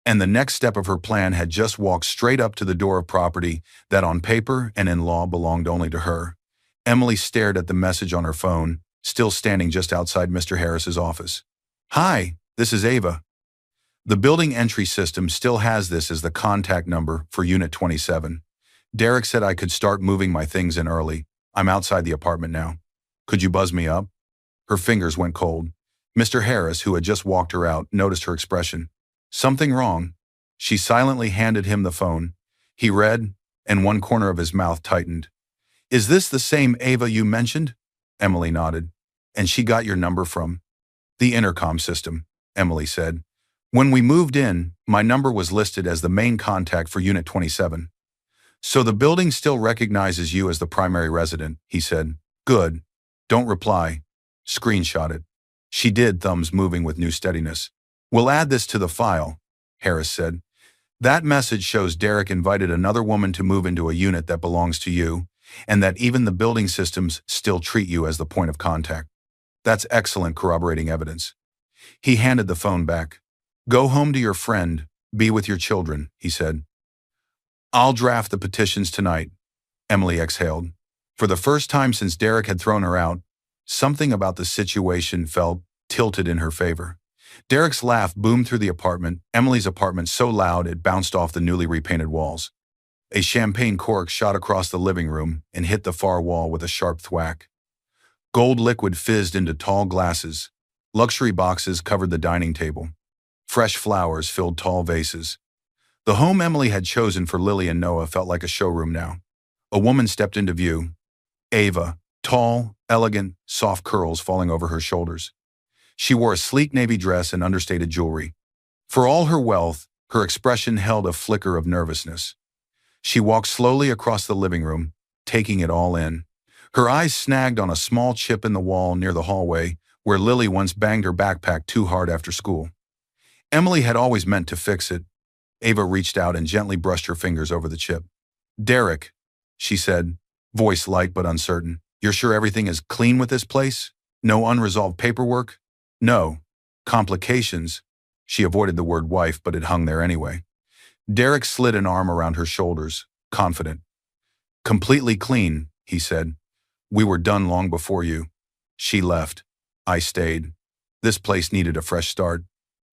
And the next step of her plan had just walked straight up to the door of property that on paper and in law belonged only to her. Emily stared at the message on her phone, still standing just outside Mr. Harris's office. "Hi, this is Ava." The building entry system still has this as the contact number for Unit 27. "Derek said I could start moving my things in early. I'm outside the apartment now. Could you buzz me up?" Her fingers went cold. Mr. Harris, who had just walked her out, noticed her expression. "Something wrong?" She silently handed him the phone. He read, and one corner of his mouth tightened. "Is this the same Ava you mentioned?" Emily nodded. "And she got your number from?" "The intercom system," Emily said. "When we moved in, my number was listed as the main contact for Unit 27. So the building still recognizes you as the primary resident," he said. "Good. Don't reply. Screenshot it." She did, thumbs moving with new steadiness. "We'll add this to the file," Harris said. "That message shows Derek invited another woman to move into a unit that belongs to you, and that even the building systems still treat you as the point of contact. That's excellent corroborating evidence." He handed the phone back. "Go home to your friend, be with your children," he said. "I'll draft the petitions tonight," Emily exhaled. For the first time since Derek had thrown her out, something about the situation felt tilted in her favor. Derek's laugh boomed through the apartment, Emily's apartment so loud it bounced off the newly repainted walls. A champagne cork shot across the living room and hit the far wall with a sharp thwack. Gold liquid fizzed into tall glasses. Luxury boxes covered the dining table. Fresh flowers filled tall vases. The home Emily had chosen for Lily and Noah felt like a showroom now. A woman stepped into view. Ava, tall, elegant, soft curls falling over her shoulders. She wore a sleek navy dress and understated jewelry. For all her wealth, her expression held a flicker of nervousness. She walked slowly across the living room, taking it all in. Her eyes snagged on a small chip in the wall near the hallway, where Lily once banged her backpack too hard after school. Emily had always meant to fix it. Ava reached out and gently brushed her fingers over the chip. "Derek," she said, voice light but uncertain. "You're sure everything is clean with this place? No unresolved paperwork?" "No. Complications." She avoided the word wife, but it hung there anyway. Derek slid an arm around her shoulders, confident. "Completely clean," he said. "We were done long before you." She left. I stayed. This place needed a fresh start.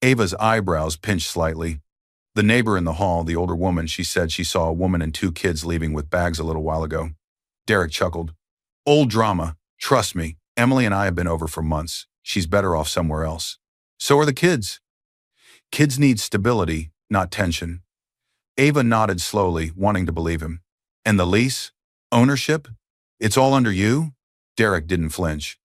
Ava's eyebrows pinched slightly. The neighbor in the hall, the older woman, she said she saw a woman and two kids leaving with bags a little while ago. Derek chuckled. "Old drama. Trust me, Emily and I have been over for months. She's better off somewhere else. So are the kids." "Kids need stability, not tension." Ava nodded slowly, wanting to believe him. "And the lease? Ownership? It's all under you?" Derek didn't flinch.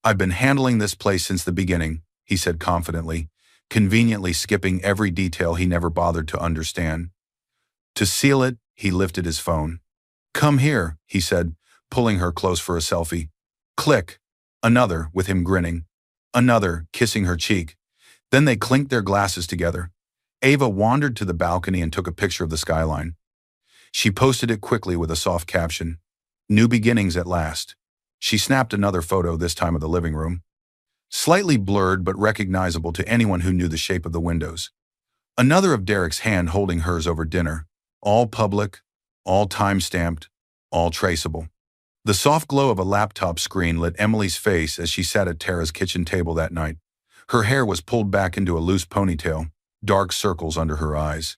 "I've been handling this place since the beginning," he said confidently, conveniently skipping every detail he never bothered to understand. To seal it, he lifted his phone. "Come here," he said, pulling her close for a selfie. Click. Another, with him grinning. Another, kissing her cheek. Then they clinked their glasses together. Ava wandered to the balcony and took a picture of the skyline. She posted it quickly with a soft caption. "New beginnings at last." She snapped another photo, this time of the living room. slightly blurred but recognizable to anyone who knew the shape of the windows. Another of Derek's hand holding hers over dinner, all public, all time-stamped, all traceable. The soft glow of a laptop screen lit Emily's face as she sat at Tara's kitchen table that night. Her hair was pulled back into a loose ponytail, dark circles under her eyes.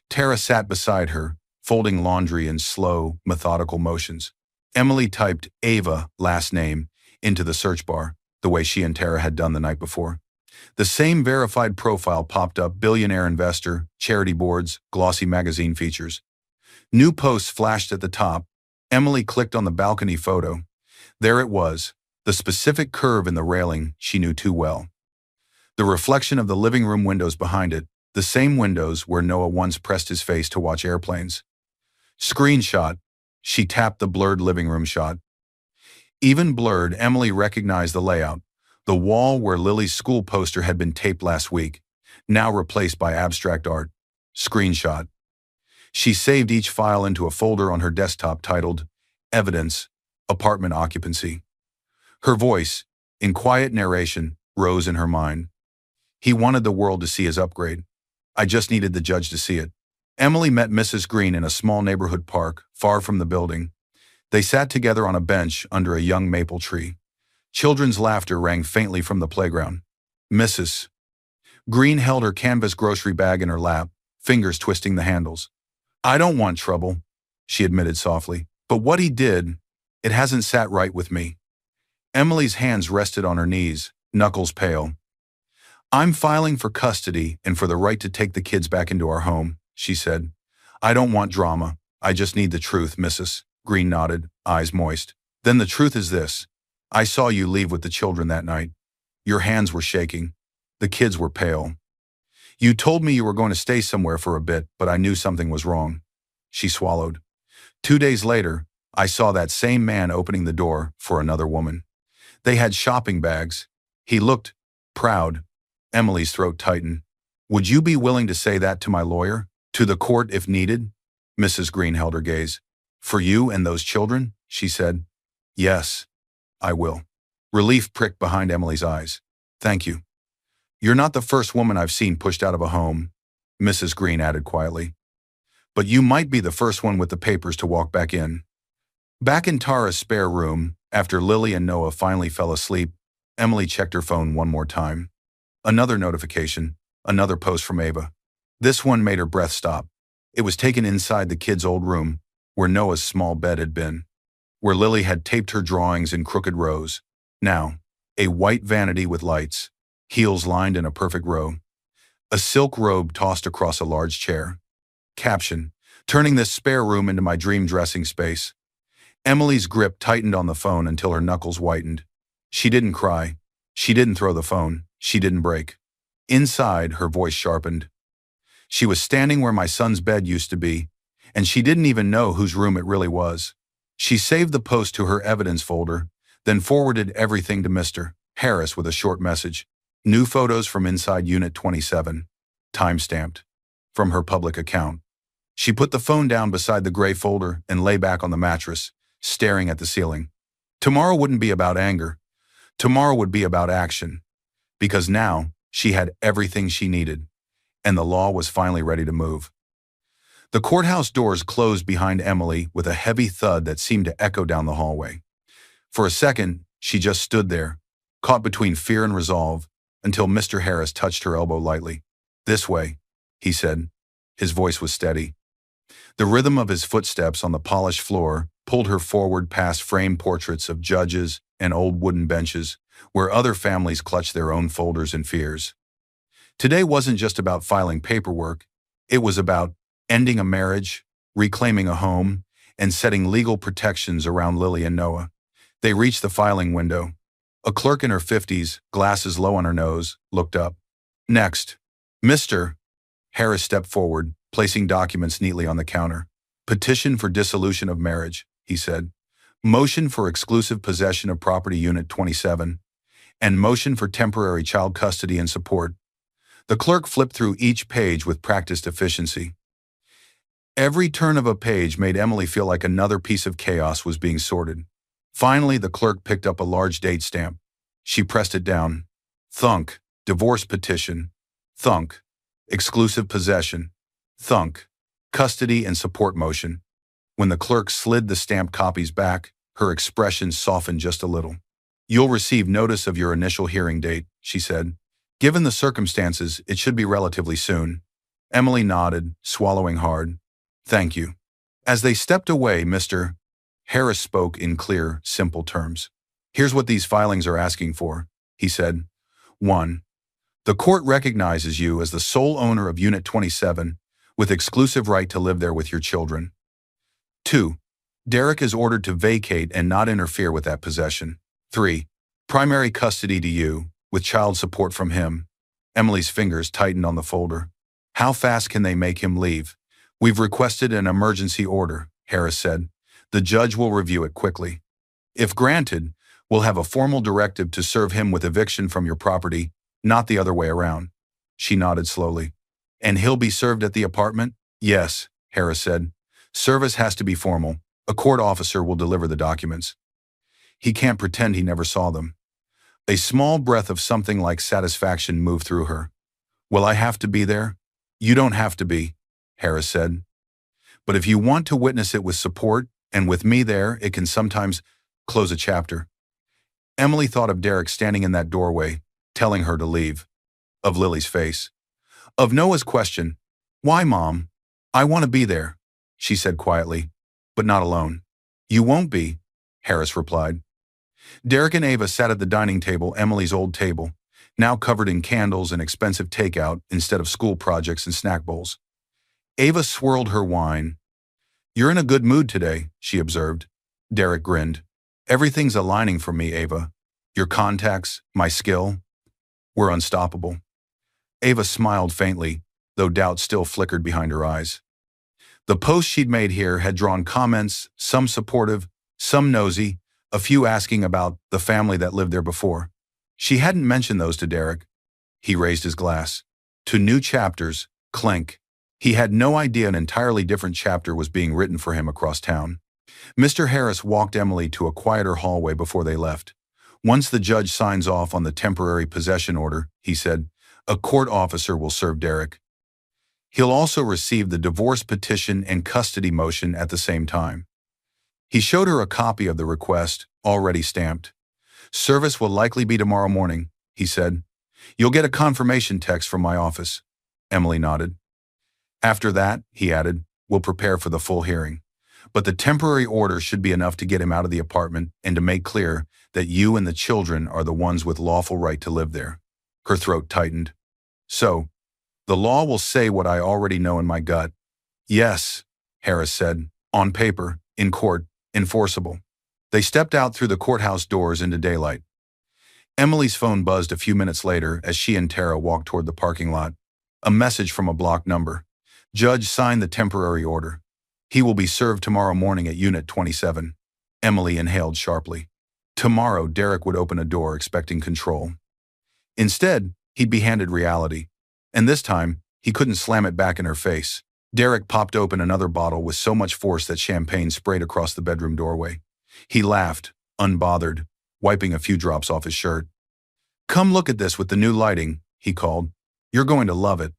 Tara sat beside her, folding laundry in slow, methodical motions. Emily typed Ava, last name, into the search bar, the way she and Tara had done the night before. The same verified profile popped up: billionaire investor, charity boards, glossy magazine features. New posts flashed at the top. Emily clicked on the balcony photo. There it was, the specific curve in the railing she knew too well. The reflection of the living room windows behind it, the same windows where Noah once pressed his face to watch airplanes. Screenshot. She tapped the blurred living room shot. Even blurred, Emily recognized the layout. The wall where Lily's school poster had been taped last week, now replaced by abstract art. Screenshot. She saved each file into a folder on her desktop titled Evidence, Apartment Occupancy. Her voice, in quiet narration, rose in her mind. He wanted the world to see his upgrade. I just needed the judge to see it. Emily met Mrs. Green in a small neighborhood park, far from the building. They sat together on a bench under a young maple tree. Children's laughter rang faintly from the playground. Mrs. Green held her canvas grocery bag in her lap, fingers twisting the handles. I don't want trouble, she admitted softly. But what he did, it hasn't sat right with me. Emily's hands rested on her knees, knuckles pale. I'm filing for custody and for the right to take the kids back into our home, she said. I don't want drama. I just need the truth, Mrs. Green nodded, eyes moist. Then the truth is this. I saw you leave with the children that night. Your hands were shaking. The kids were pale. You told me you were going to stay somewhere for a bit, but I knew something was wrong. She swallowed. 2 days later, I saw that same man opening the door for another woman. They had shopping bags. He looked proud. Emily's throat tightened. Would you be willing to say that to my lawyer? To the court if needed? Mrs. Green held her gaze. For you and those children? She said. Yes, I will. Relief pricked behind Emily's eyes. Thank you. You're not the first woman I've seen pushed out of a home, Mrs. Green added quietly. But you might be the first one with the papers to walk back in. Back in Tara's spare room, after Lily and Noah finally fell asleep, Emily checked her phone one more time. Another notification, another post from Ava. This one made her breath stop. It was taken inside the kids' old room, where Noah's small bed had been, where Lily had taped her drawings in crooked rows. Now, a white vanity with lights, heels lined in a perfect row. A silk robe tossed across a large chair. Caption, turning this spare room into my dream dressing space. Emily's grip tightened on the phone until her knuckles whitened. She didn't cry. She didn't throw the phone. She didn't break. Inside, her voice sharpened. She was standing where my son's bed used to be, and she didn't even know whose room it really was. She saved the post to her evidence folder, then forwarded everything to Mr. Harris with a short message. New photos from inside Unit 27, time-stamped, from her public account. She put the phone down beside the gray folder and lay back on the mattress, staring at the ceiling. Tomorrow wouldn't be about anger. Tomorrow would be about action. Because now, she had everything she needed, and the law was finally ready to move. The courthouse doors closed behind Emily with a heavy thud that seemed to echo down the hallway. For a second, she just stood there, caught between fear and resolve, until Mr. Harris touched her elbow lightly. This way, he said. His voice was steady. The rhythm of his footsteps on the polished floor pulled her forward past framed portraits of judges and old wooden benches, where other families clutched their own folders and fears. Today wasn't just about filing paperwork. It was about ending a marriage, reclaiming a home, and setting legal protections around Lily and Noah. They reached the filing window. A clerk in her 50s, glasses low on her nose, looked up. Next. Mr. Harris stepped forward, placing documents neatly on the counter. Petition for dissolution of marriage, he said. Motion for exclusive possession of property Unit 27. And motion for temporary child custody and support. The clerk flipped through each page with practiced efficiency. Every turn of a page made Emily feel like another piece of chaos was being sorted. Finally, the clerk picked up a large date stamp. She pressed it down. Thunk. Divorce petition. Thunk. Exclusive possession. Thunk. Custody and support motion. When the clerk slid the stamped copies back, her expression softened just a little. You'll receive notice of your initial hearing date, she said. Given the circumstances, it should be relatively soon. Emily nodded, swallowing hard. Thank you. As they stepped away, Mr. Harris spoke in clear, simple terms. Here's what these filings are asking for, he said. 1. The court recognizes you as the sole owner of Unit 27, with exclusive right to live there with your children. 2. Derek is ordered to vacate and not interfere with that possession. 3. Primary custody to you, with child support from him. Emily's fingers tightened on the folder. How fast can they make him leave? We've requested an emergency order, Harris said. The judge will review it quickly. If granted, we'll have a formal directive to serve him with eviction from your property, not the other way around. She nodded slowly. And he'll be served at the apartment? Yes, Harris said. Service has to be formal. A court officer will deliver the documents. He can't pretend he never saw them. A small breath of something like satisfaction moved through her. Will I have to be there? You don't have to be, Harris said. But if you want to witness it with support, and with me there, it can sometimes close a chapter. Emily thought of Derek standing in that doorway, telling her to leave. Of Lily's face. Of Noah's question, "Why, Mom? I want to be there," she said quietly, "but not alone." You won't be, Harris replied. Derek and Ava sat at the dining table, Emily's old table, now covered in candles and expensive takeout instead of school projects and snack bowls. Ava swirled her wine. You're in a good mood today, she observed. Derek grinned. Everything's aligning for me, Ava. Your contacts, my skill. We're unstoppable. Ava smiled faintly, though doubt still flickered behind her eyes. The posts she'd made here had drawn comments, some supportive, some nosy, a few asking about the family that lived there before. She hadn't mentioned those to Derek. He raised his glass. To new chapters, clink. He had no idea an entirely different chapter was being written for him across town. Mr. Harris walked Emily to a quieter hallway before they left. Once the judge signs off on the temporary possession order, he said, a court officer will serve Derek. He'll also receive the divorce petition and custody motion at the same time. He showed her a copy of the request, already stamped. Service will likely be tomorrow morning, he said. You'll get a confirmation text from my office. Emily nodded. After that, he added, we'll prepare for the full hearing. But the temporary order should be enough to get him out of the apartment and to make clear that you and the children are the ones with lawful right to live there. Her throat tightened. So, the law will say what I already know in my gut. Yes, Harris said, on paper, in court, enforceable. They stepped out through the courthouse doors into daylight. Emily's phone buzzed a few minutes later as she and Tara walked toward the parking lot. A message from a block number. Judge signed the temporary order. He will be served tomorrow morning at Unit 27. Emily inhaled sharply. Tomorrow, Derek would open a door expecting control. Instead, he'd be handed reality. And this time, he couldn't slam it back in her face. Derek popped open another bottle with so much force that champagne sprayed across the bedroom doorway. He laughed, unbothered, wiping a few drops off his shirt. Come look at this with the new lighting, he called. You're going to love it.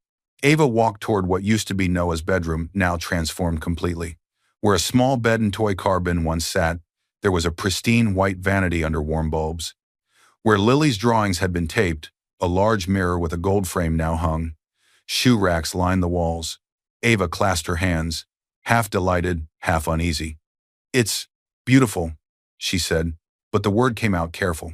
Ava walked toward what used to be Noah's bedroom, now transformed completely. Where a small bed and toy car bin once sat, there was a pristine white vanity under warm bulbs. Where Lily's drawings had been taped, a large mirror with a gold frame now hung. Shoe racks lined the walls. Ava clasped her hands, half delighted, half uneasy. It's beautiful, she said, but the word came out careful.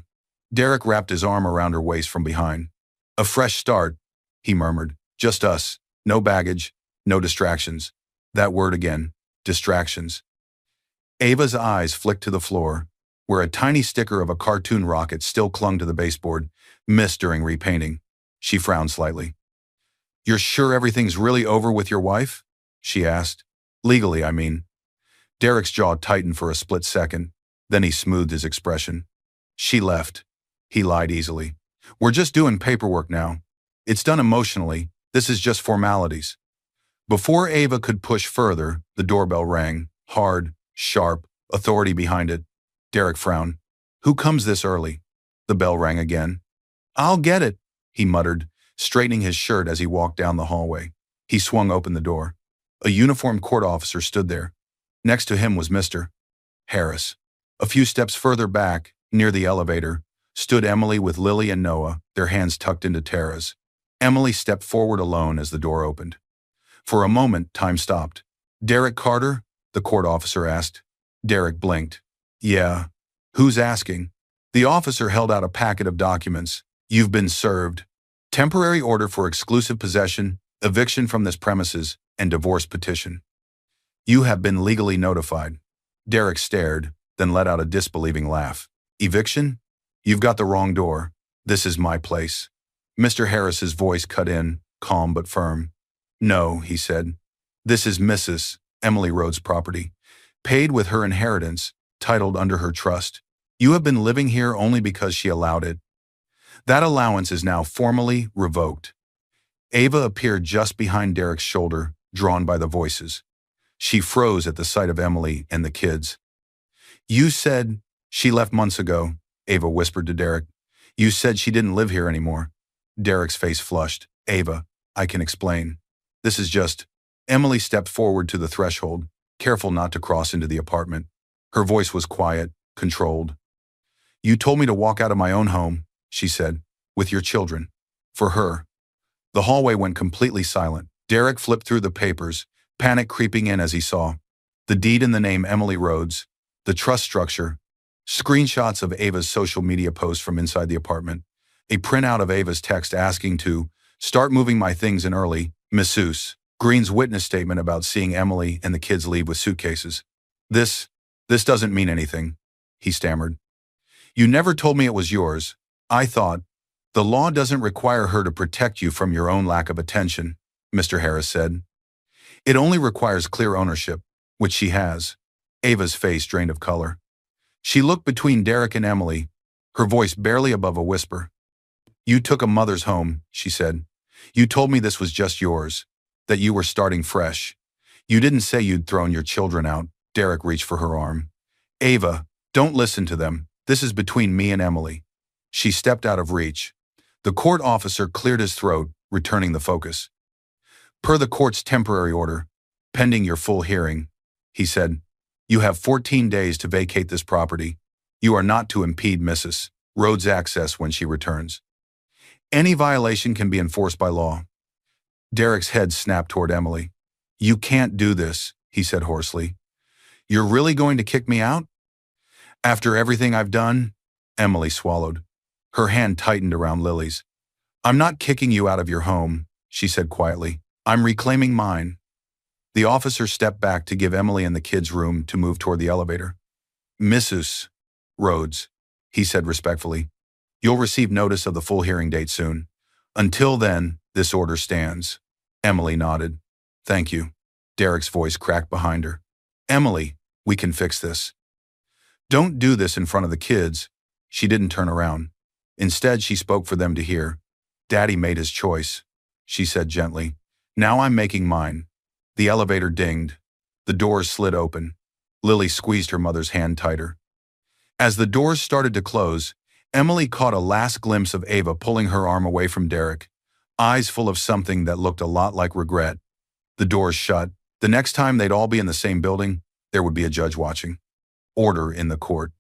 Derek wrapped his arm around her waist from behind. A fresh start, he murmured. Just us. No baggage, no distractions. That word again, distractions. Ava's eyes flicked to the floor, where a tiny sticker of a cartoon rocket still clung to the baseboard, missed during repainting. She frowned slightly. You're sure everything's really over with your wife? She asked. Legally, I mean. Derek's jaw tightened for a split second, then he smoothed his expression. She left. He lied easily. We're just doing paperwork now. It's done emotionally. This is just formalities. Before Ava could push further, the doorbell rang, hard, sharp, authority behind it. Derek frowned. Who comes this early? The bell rang again. "I'll get it," he muttered, straightening his shirt as he walked down the hallway. He swung open the door. A uniformed court officer stood there. Next to him was Mr. Harris. A few steps further back, near the elevator, stood Emily with Lily and Noah, their hands tucked into Tara's. Emily stepped forward alone as the door opened. For a moment, time stopped. "Derek Carter?" the court officer asked. Derek blinked. "Yeah. Who's asking?" The officer held out a packet of documents. "You've been served. Temporary order for exclusive possession, eviction from this premises, and divorce petition. You have been legally notified." Derek stared, then let out a disbelieving laugh. "Eviction? You've got the wrong door. This is my place." Mr. Harris's voice cut in, calm but firm. "No," he said. "This is Mrs. Emily Rhodes' property, paid with her inheritance, titled under her trust. You have been living here only because she allowed it. That allowance is now formally revoked." Ava appeared just behind Derek's shoulder, drawn by the voices. She froze at the sight of Emily and the kids. "You said she left months ago," Ava whispered to Derek. "You said she didn't live here anymore." Derek's face flushed. "Ava, I can explain. This is just—" Emily stepped forward to the threshold, careful not to cross into the apartment. Her voice was quiet, controlled. "You told me to walk out of my own home," she said, "with your children. For her." The hallway went completely silent. Derek flipped through the papers, panic creeping in as he saw the deed in the name Emily Rhodes, the trust structure, screenshots of Ava's social media posts from inside the apartment, a printout of Ava's text asking to start moving my things in early, Mistress, Green's witness statement about seeing Emily and the kids leave with suitcases. This doesn't mean anything," he stammered. "You never told me it was yours. I thought—" "The law doesn't require her to protect you from your own lack of attention," Mr. Harris said. "It only requires clear ownership, which she has." Ava's face drained of color. She looked between Derek and Emily, her voice barely above a whisper. "You took a mother's home," she said. "You told me this was just yours, that you were starting fresh. You didn't say you'd thrown your children out." Derek reached for her arm. "Ava, don't listen to them. This is between me and Emily." She stepped out of reach. The court officer cleared his throat, returning the focus. "Per the court's temporary order, pending your full hearing," he said, "you have 14 days to vacate this property. You are not to impede Mrs. Rhodes' access when she returns. Any violation can be enforced by law." Derek's head snapped toward Emily. "You can't do this," he said hoarsely. "You're really going to kick me out?" "After everything I've done?" Emily swallowed. Her hand tightened around Lily's. "I'm not kicking you out of your home," she said quietly. "I'm reclaiming mine." The officer stepped back to give Emily and the kids room to move toward the elevator. "Mrs. Rhodes," he said respectfully, "you'll receive notice of the full hearing date soon. Until then, this order stands." Emily nodded. "Thank you." Derek's voice cracked behind her. "Emily, we can fix this." "Don't do this in front of the kids." She didn't turn around. Instead, she spoke for them to hear. "Daddy made his choice," she said gently. "Now I'm making mine." The elevator dinged. The doors slid open. Lily squeezed her mother's hand tighter. As the doors started to close, Emily caught a last glimpse of Ava pulling her arm away from Derek, eyes full of something that looked a lot like regret. The doors shut. The next time they'd all be in the same building, there would be a judge watching. Order in the court.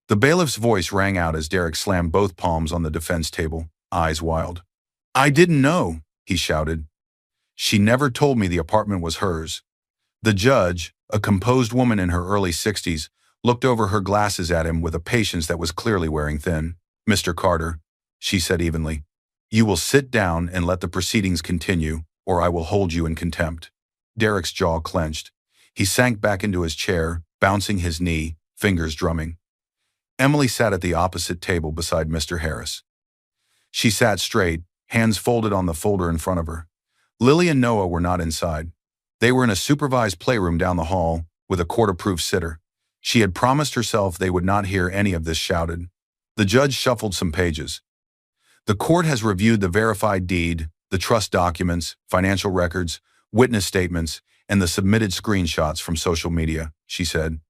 The bailiff's voice rang out as Derek slammed both palms on the defense table, eyes wild. "I didn't know," he shouted. "She never told me the apartment was hers." The judge, a composed woman in her early 60s, looked over her glasses at him with a patience that was clearly wearing thin. "Mr. Carter," she said evenly, "you will sit down and let the proceedings continue, or I will hold you in contempt." Derek's jaw clenched. He sank back into his chair, bouncing his knee, fingers drumming. Emily sat at the opposite table beside Mr. Harris. She sat straight, hands folded on the folder in front of her. Lily and Noah were not inside. They were in a supervised playroom down the hall with a court-approved sitter. She had promised herself they would not hear any of this shouted. The judge shuffled some pages. "The court has reviewed the verified deed, the trust documents, financial records, witness statements, and the submitted screenshots from social media," she said.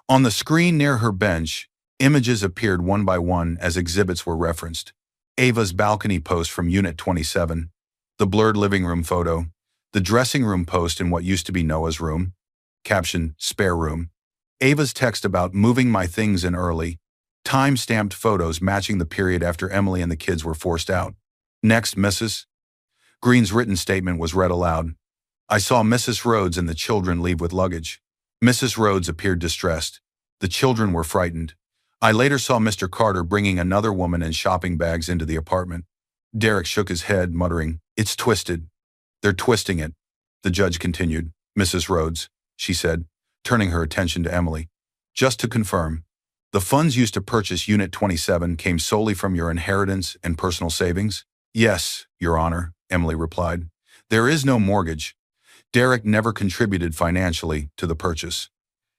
On the screen near her bench, Images appeared one by one as exhibits were referenced. Ava's balcony post from Unit 27, the blurred living room photo, the dressing room post in what used to be Noah's room, caption, spare room, Ava's text about moving my things in early, time-stamped photos matching the period after Emily and the kids were forced out. Next, Mrs. Green's written statement was read aloud. I saw Mrs. Rhodes and the children leave with luggage. Mrs. Rhodes appeared distressed. The children were frightened. I later saw Mr. Carter bringing another woman and shopping bags into the apartment. Derek shook his head, muttering, It's twisted. They're twisting it. The judge continued. Mrs. Rhodes, she said, turning her attention to Emily. Just to confirm, the funds used to purchase Unit 27 came solely from your inheritance and personal savings? Yes, Your Honor, Emily replied. There is no mortgage. Derek never contributed financially to the purchase.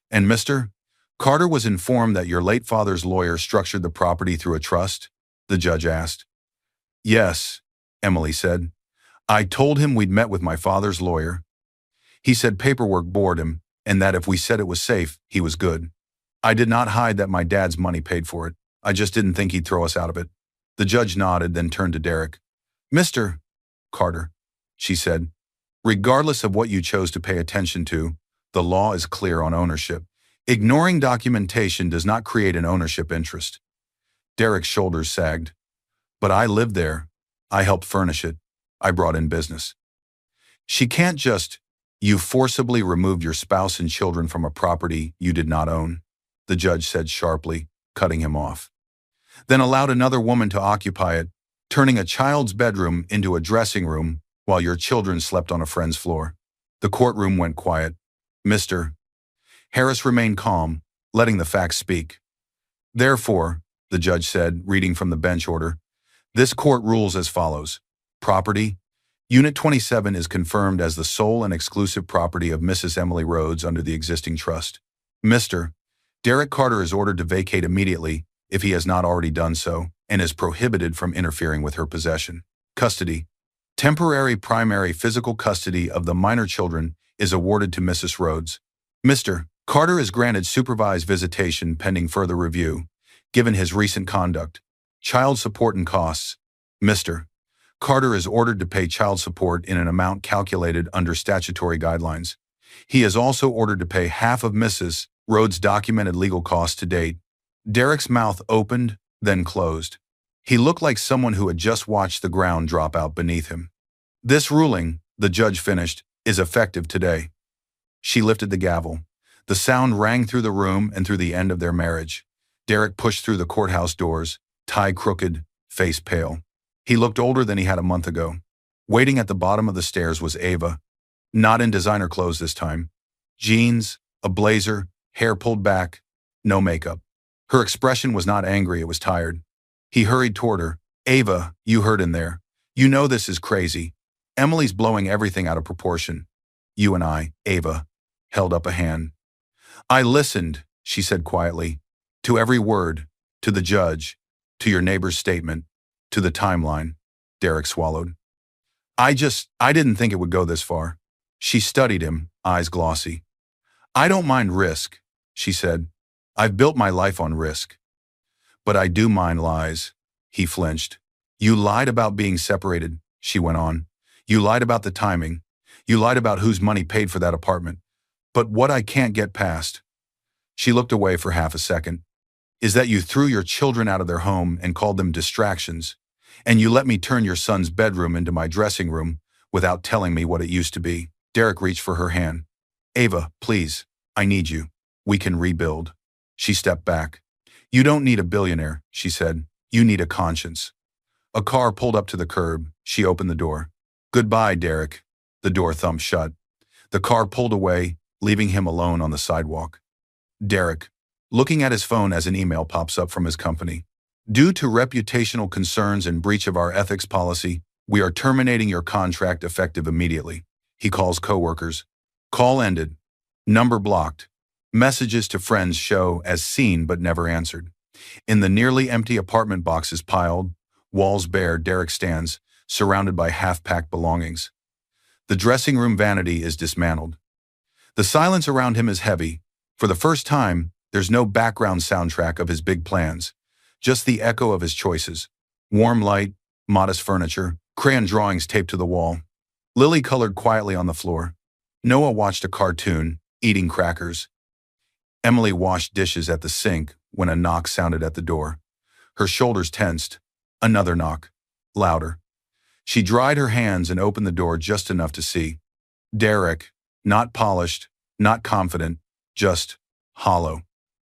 And Mr. Carter was informed that your late father's lawyer structured the property through a trust? The judge asked. Yes, Emily said. I told him we'd met with my father's lawyer. He said paperwork bored him, and that if we said it was safe, he was good. I did not hide that my dad's money paid for it. I just didn't think he'd throw us out of it. The judge nodded, then turned to Derek. Mr. Carter, she said, regardless of what you chose to pay attention to, the law is clear on ownership. Ignoring documentation does not create an ownership interest. Derek's shoulders sagged. But I lived there. I helped furnish it. I brought in business. She can't just, you forcibly removed your spouse and children from a property you did not own, the judge said sharply, cutting him off. Then allowed another woman to occupy it, turning a child's bedroom into a dressing room while your children slept on a friend's floor. The courtroom went quiet. Mr. Harris remained calm, letting the facts speak. Therefore, the judge said, reading from the bench order, this court rules as follows. Property. Unit 27 is confirmed as the sole and exclusive property of Mrs. Emily Rhodes under the existing trust. Mr. Derek Carter is ordered to vacate immediately, if he has not already done so, and is prohibited from interfering with her possession. Custody. Temporary primary physical custody of the minor children is awarded to Mrs. Rhodes. Mr. Carter is granted supervised visitation pending further review, given his recent conduct. Child support and costs. Mr. Carter is ordered to pay child support in an amount calculated under statutory guidelines. He is also ordered to pay half of Mrs. Rhodes' documented legal costs to date. Derek's mouth opened, then closed. He looked like someone who had just watched the ground drop out beneath him. This ruling, the judge finished, is effective today. She lifted the gavel. The sound rang through the room and through the end of their marriage. Derek pushed through the courthouse doors, tie crooked, face pale. He looked older than he had a month ago. Waiting at the bottom of the stairs was Ava, not in designer clothes this time. Jeans, a blazer, hair pulled back, no makeup. Her expression was not angry, it was tired. He hurried toward her. Ava, you heard in there. You know this is crazy. Emily's blowing everything out of proportion. You and I, Ava, held up a hand. I listened, she said quietly, to every word, to the judge, to your neighbor's statement, to the timeline. Derek swallowed. I didn't think it would go this far. She studied him, eyes glossy. I don't mind risk, she said. I've built my life on risk. But I do mind lies. He flinched. You lied about being separated, she went on. You lied about the timing. You lied about whose money paid for that apartment. But what I can't get past, she looked away for half a second, is that you threw your children out of their home and called them distractions, and you let me turn your son's bedroom into my dressing room without telling me what it used to be. Derek reached for her hand. Ava, please, I need you. We can rebuild. She stepped back. You don't need a billionaire, she said. You need a conscience. A car pulled up to the curb. She opened the door. Goodbye, Derek. The door thumped shut. The car pulled away, leaving him alone on the sidewalk. Derek, looking at his phone as an email pops up from his company. Due to reputational concerns and breach of our ethics policy, we are terminating your contract effective immediately. He calls coworkers. Call ended. Number blocked. Messages to friends show as seen but never answered. In the nearly empty apartment boxes piled, walls bare, Derek stands, surrounded by half-packed belongings. The dressing room vanity is dismantled. The silence around him is heavy. For the first time, There's no background soundtrack of his big plans, just the echo of his choices. Warm light, modest furniture, crayon drawings taped to the wall. Lily colored quietly on the floor. Noah watched a cartoon, eating crackers. Emily washed dishes at the sink when a knock sounded at the door. Her shoulders tensed. Another knock. Louder. She dried her hands and opened the door just enough to see Derek, not polished, not confident, just hollow.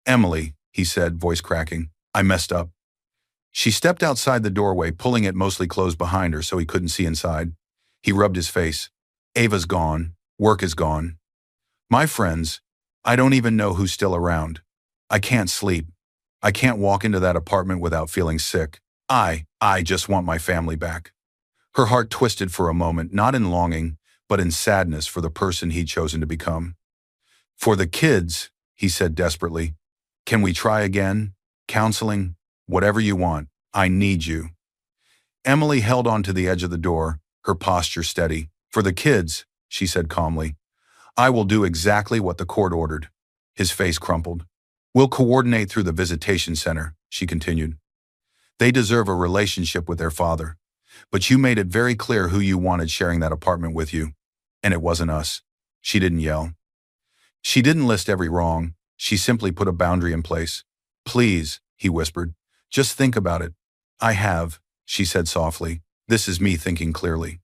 "Emily," he said, voice cracking, "I messed up." She stepped outside the doorway, pulling it mostly closed behind her so he couldn't see inside. He rubbed his face. "Ava's gone. Work is gone. My friends, I don't even know who's still around. I can't sleep. I can't walk into that apartment without feeling sick. I just want my family back." Her heart twisted for a moment, not in longing, but in sadness for the person he'd chosen to become. "For the kids," he said desperately. "Can we try again? Counseling? Whatever you want. I need you." Emily held on to the edge of the door, her posture steady. "For the kids," she said calmly. "I will do exactly what the court ordered." His face crumpled. "We'll coordinate through the visitation center," she continued. "They deserve a relationship with their father. But you made it very clear who you wanted sharing that apartment with you. And it wasn't us." She didn't yell. She didn't list every wrong. She simply put a boundary in place. "Please," he whispered. "Just think about it." "I have," she said softly. "This is me thinking clearly."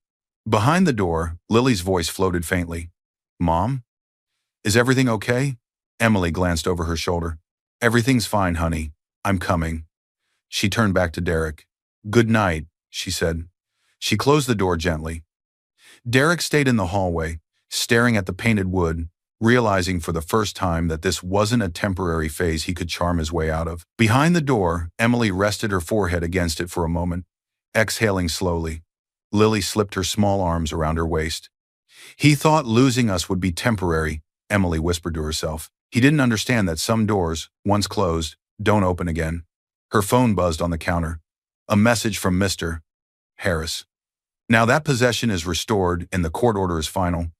Behind the door, Lily's voice floated faintly. "Mom? Is everything okay?" Emily glanced over her shoulder. "Everything's fine, honey. I'm coming." She turned back to Derek. "Good night," she said. She closed the door gently. Derek stayed in the hallway, staring at the painted wood, realizing for the first time that this wasn't a temporary phase he could charm his way out of. Behind the door, Emily rested her forehead against it for a moment, exhaling slowly. Lily slipped her small arms around her waist. "He thought losing us would be temporary," Emily whispered to herself. He didn't understand that some doors, once closed, don't open again. Her phone buzzed on the counter. A message from Mr. Harris. "Now that possession is restored and the court order is final,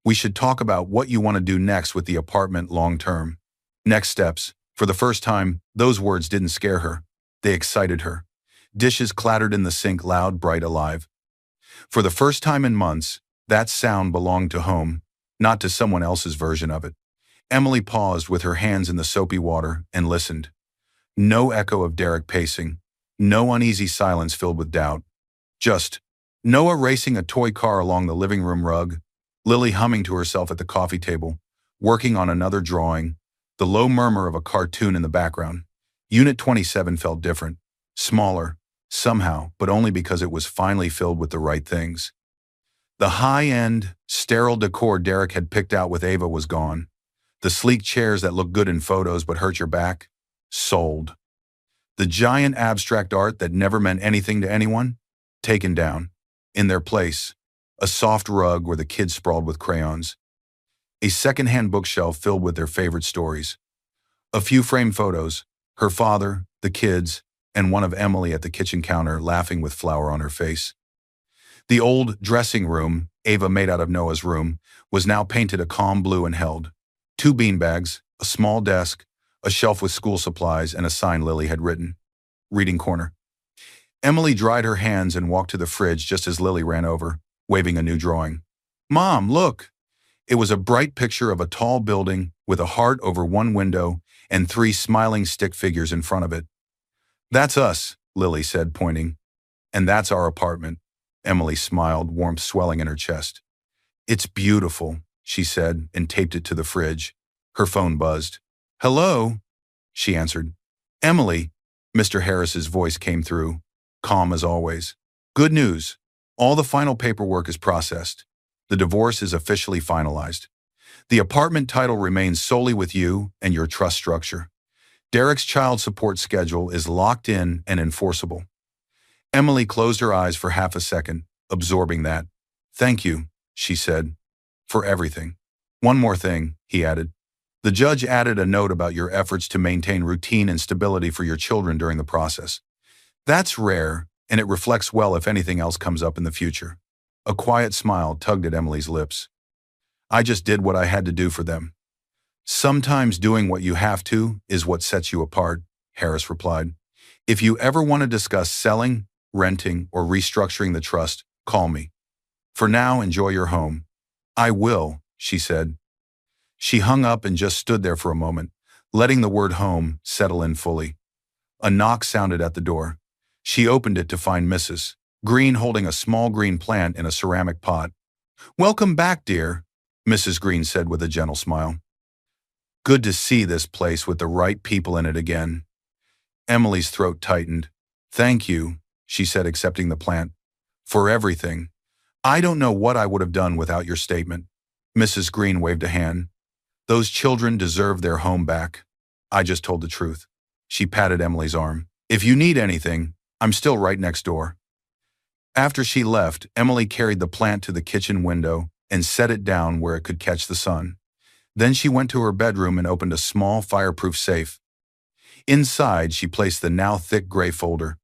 we should talk about what you want to do next with the apartment long term. Next steps." For the first time, those words didn't scare her. They excited her. Dishes clattered in the sink, loud, bright, alive. For the first time in months, that sound belonged to home, not to someone else's version of it. Emily paused with her hands in the soapy water and listened. No echo of Derek pacing. No uneasy silence filled with doubt. Just Noah racing a toy car along the living room rug, Lily humming to herself at the coffee table, working on another drawing, the low murmur of a cartoon in the background. Unit 27 felt different, smaller, somehow, but only because it was finally filled with the right things. The high-end, sterile decor Derek had picked out with Ava was gone. The sleek chairs that look good in photos but hurt your back? Sold. The giant abstract art that never meant anything to anyone? Taken down. In their place, a soft rug where the kids sprawled with crayons. A second-hand bookshelf filled with their favorite stories. A few framed photos, her father, the kids, and one of Emily at the kitchen counter laughing with flour on her face. The old dressing room, Ava made out of Noah's room, was now painted a calm blue and held 2 beanbags, a small desk, a shelf with school supplies, and a sign Lily had written. Reading corner. Emily dried her hands and walked to the fridge just as Lily ran over, waving a new drawing. "Mom, look!" It was a bright picture of a tall building with a heart over one window and 3 smiling stick figures in front of it. "That's us," Lily said, pointing. "And that's our apartment." Emily smiled, warmth swelling in her chest. "It's beautiful," she said, and taped it to the fridge. Her phone buzzed. "Hello?" she answered. "Emily," Mr. Harris's voice came through, calm as always. "Good news. All the final paperwork is processed. The divorce is officially finalized. The apartment title remains solely with you and your trust structure. Derek's child support schedule is locked in and enforceable." Emily closed her eyes for half a second, absorbing that. "Thank you," she said, "for everything." "One more thing," he added. "The judge added a note about your efforts to maintain routine and stability for your children during the process. That's rare, and it reflects well if anything else comes up in the future." A quiet smile tugged at Emily's lips. "I just did what I had to do for them." Sometimes doing what you have to is what sets you apart, Harris replied. If you ever want to discuss selling, renting, or restructuring the trust, call me. For now, enjoy your home. I will, she said. She hung up and just stood there for a moment, letting the word home settle in fully. A knock sounded at the door. She opened it to find Mrs. Green holding a small green plant in a ceramic pot. Welcome back, dear, Mrs. Green said with a gentle smile. Good to see this place with the right people in it again. Emily's throat tightened. Thank you, she said, accepting the plant. For everything. I don't know what I would have done without your statement. Mrs. Green waved a hand. Those children deserve their home back. I just told the truth. She patted Emily's arm. If you need anything, I'm still right next door. After she left, Emily carried the plant to the kitchen window and set it down where it could catch the sun. Then she went to her bedroom and opened a small fireproof safe. Inside, she placed the now thick gray folder.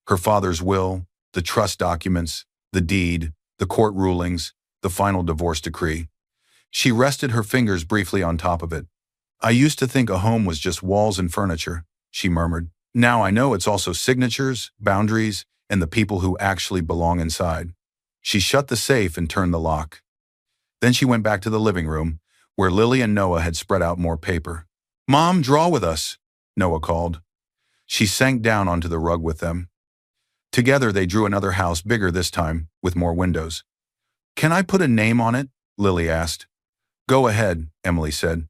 Her father's will, the trust documents, the deed, the court rulings, the final divorce decree. She rested her fingers briefly on top of it. I used to think a home was just walls and furniture, she murmured. Now I know it's also signatures, boundaries, and the people who actually belong inside. She shut the safe and turned the lock. Then she went back to the living room, where Lily and Noah had spread out more paper. Mom, draw with us, Noah called. She sank down onto the rug with them. Together they drew another house, bigger this time, with more windows. Can I put a name on it? Lily asked. Go ahead, Emily said.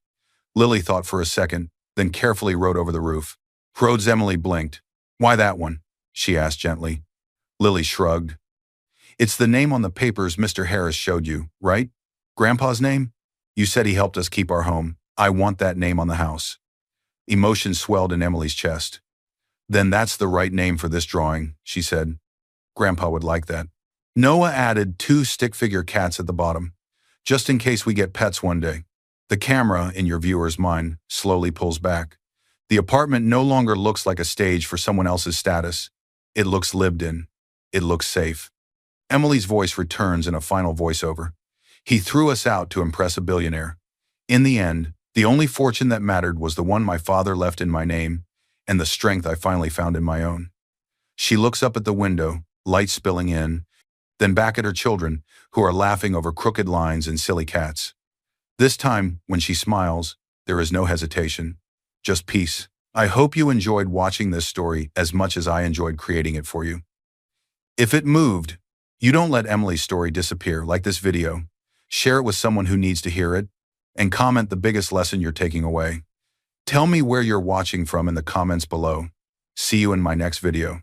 Lily thought for a second, then carefully wrote over the roof. Rhodes. Emily blinked. Why that one? She asked gently. Lily shrugged. It's the name on the papers Mr. Harris showed you, right? Grandpa's name? You said he helped us keep our home. I want that name on the house. Emotion swelled in Emily's chest. Then that's the right name for this drawing, she said. Grandpa would like that. Noah added 2 stick-figure cats at the bottom, just in case we get pets one day. The camera, in your viewer's mind, slowly pulls back. The apartment no longer looks like a stage for someone else's status. It looks lived in. It looks safe. Emily's voice returns in a final voiceover. He threw us out to impress a billionaire. In the end, the only fortune that mattered was the one my father left in my name, and the strength I finally found in my own. She looks up at the window, light spilling in, then back at her children, who are laughing over crooked lines and silly cats. This time, when she smiles, there is no hesitation, just peace. I hope you enjoyed watching this story as much as I enjoyed creating it for you. If it moved, you don't let Emily's story disappear. Like this video, share it with someone who needs to hear it, and comment the biggest lesson you're taking away. Tell me where you're watching from in the comments below. See you in my next video.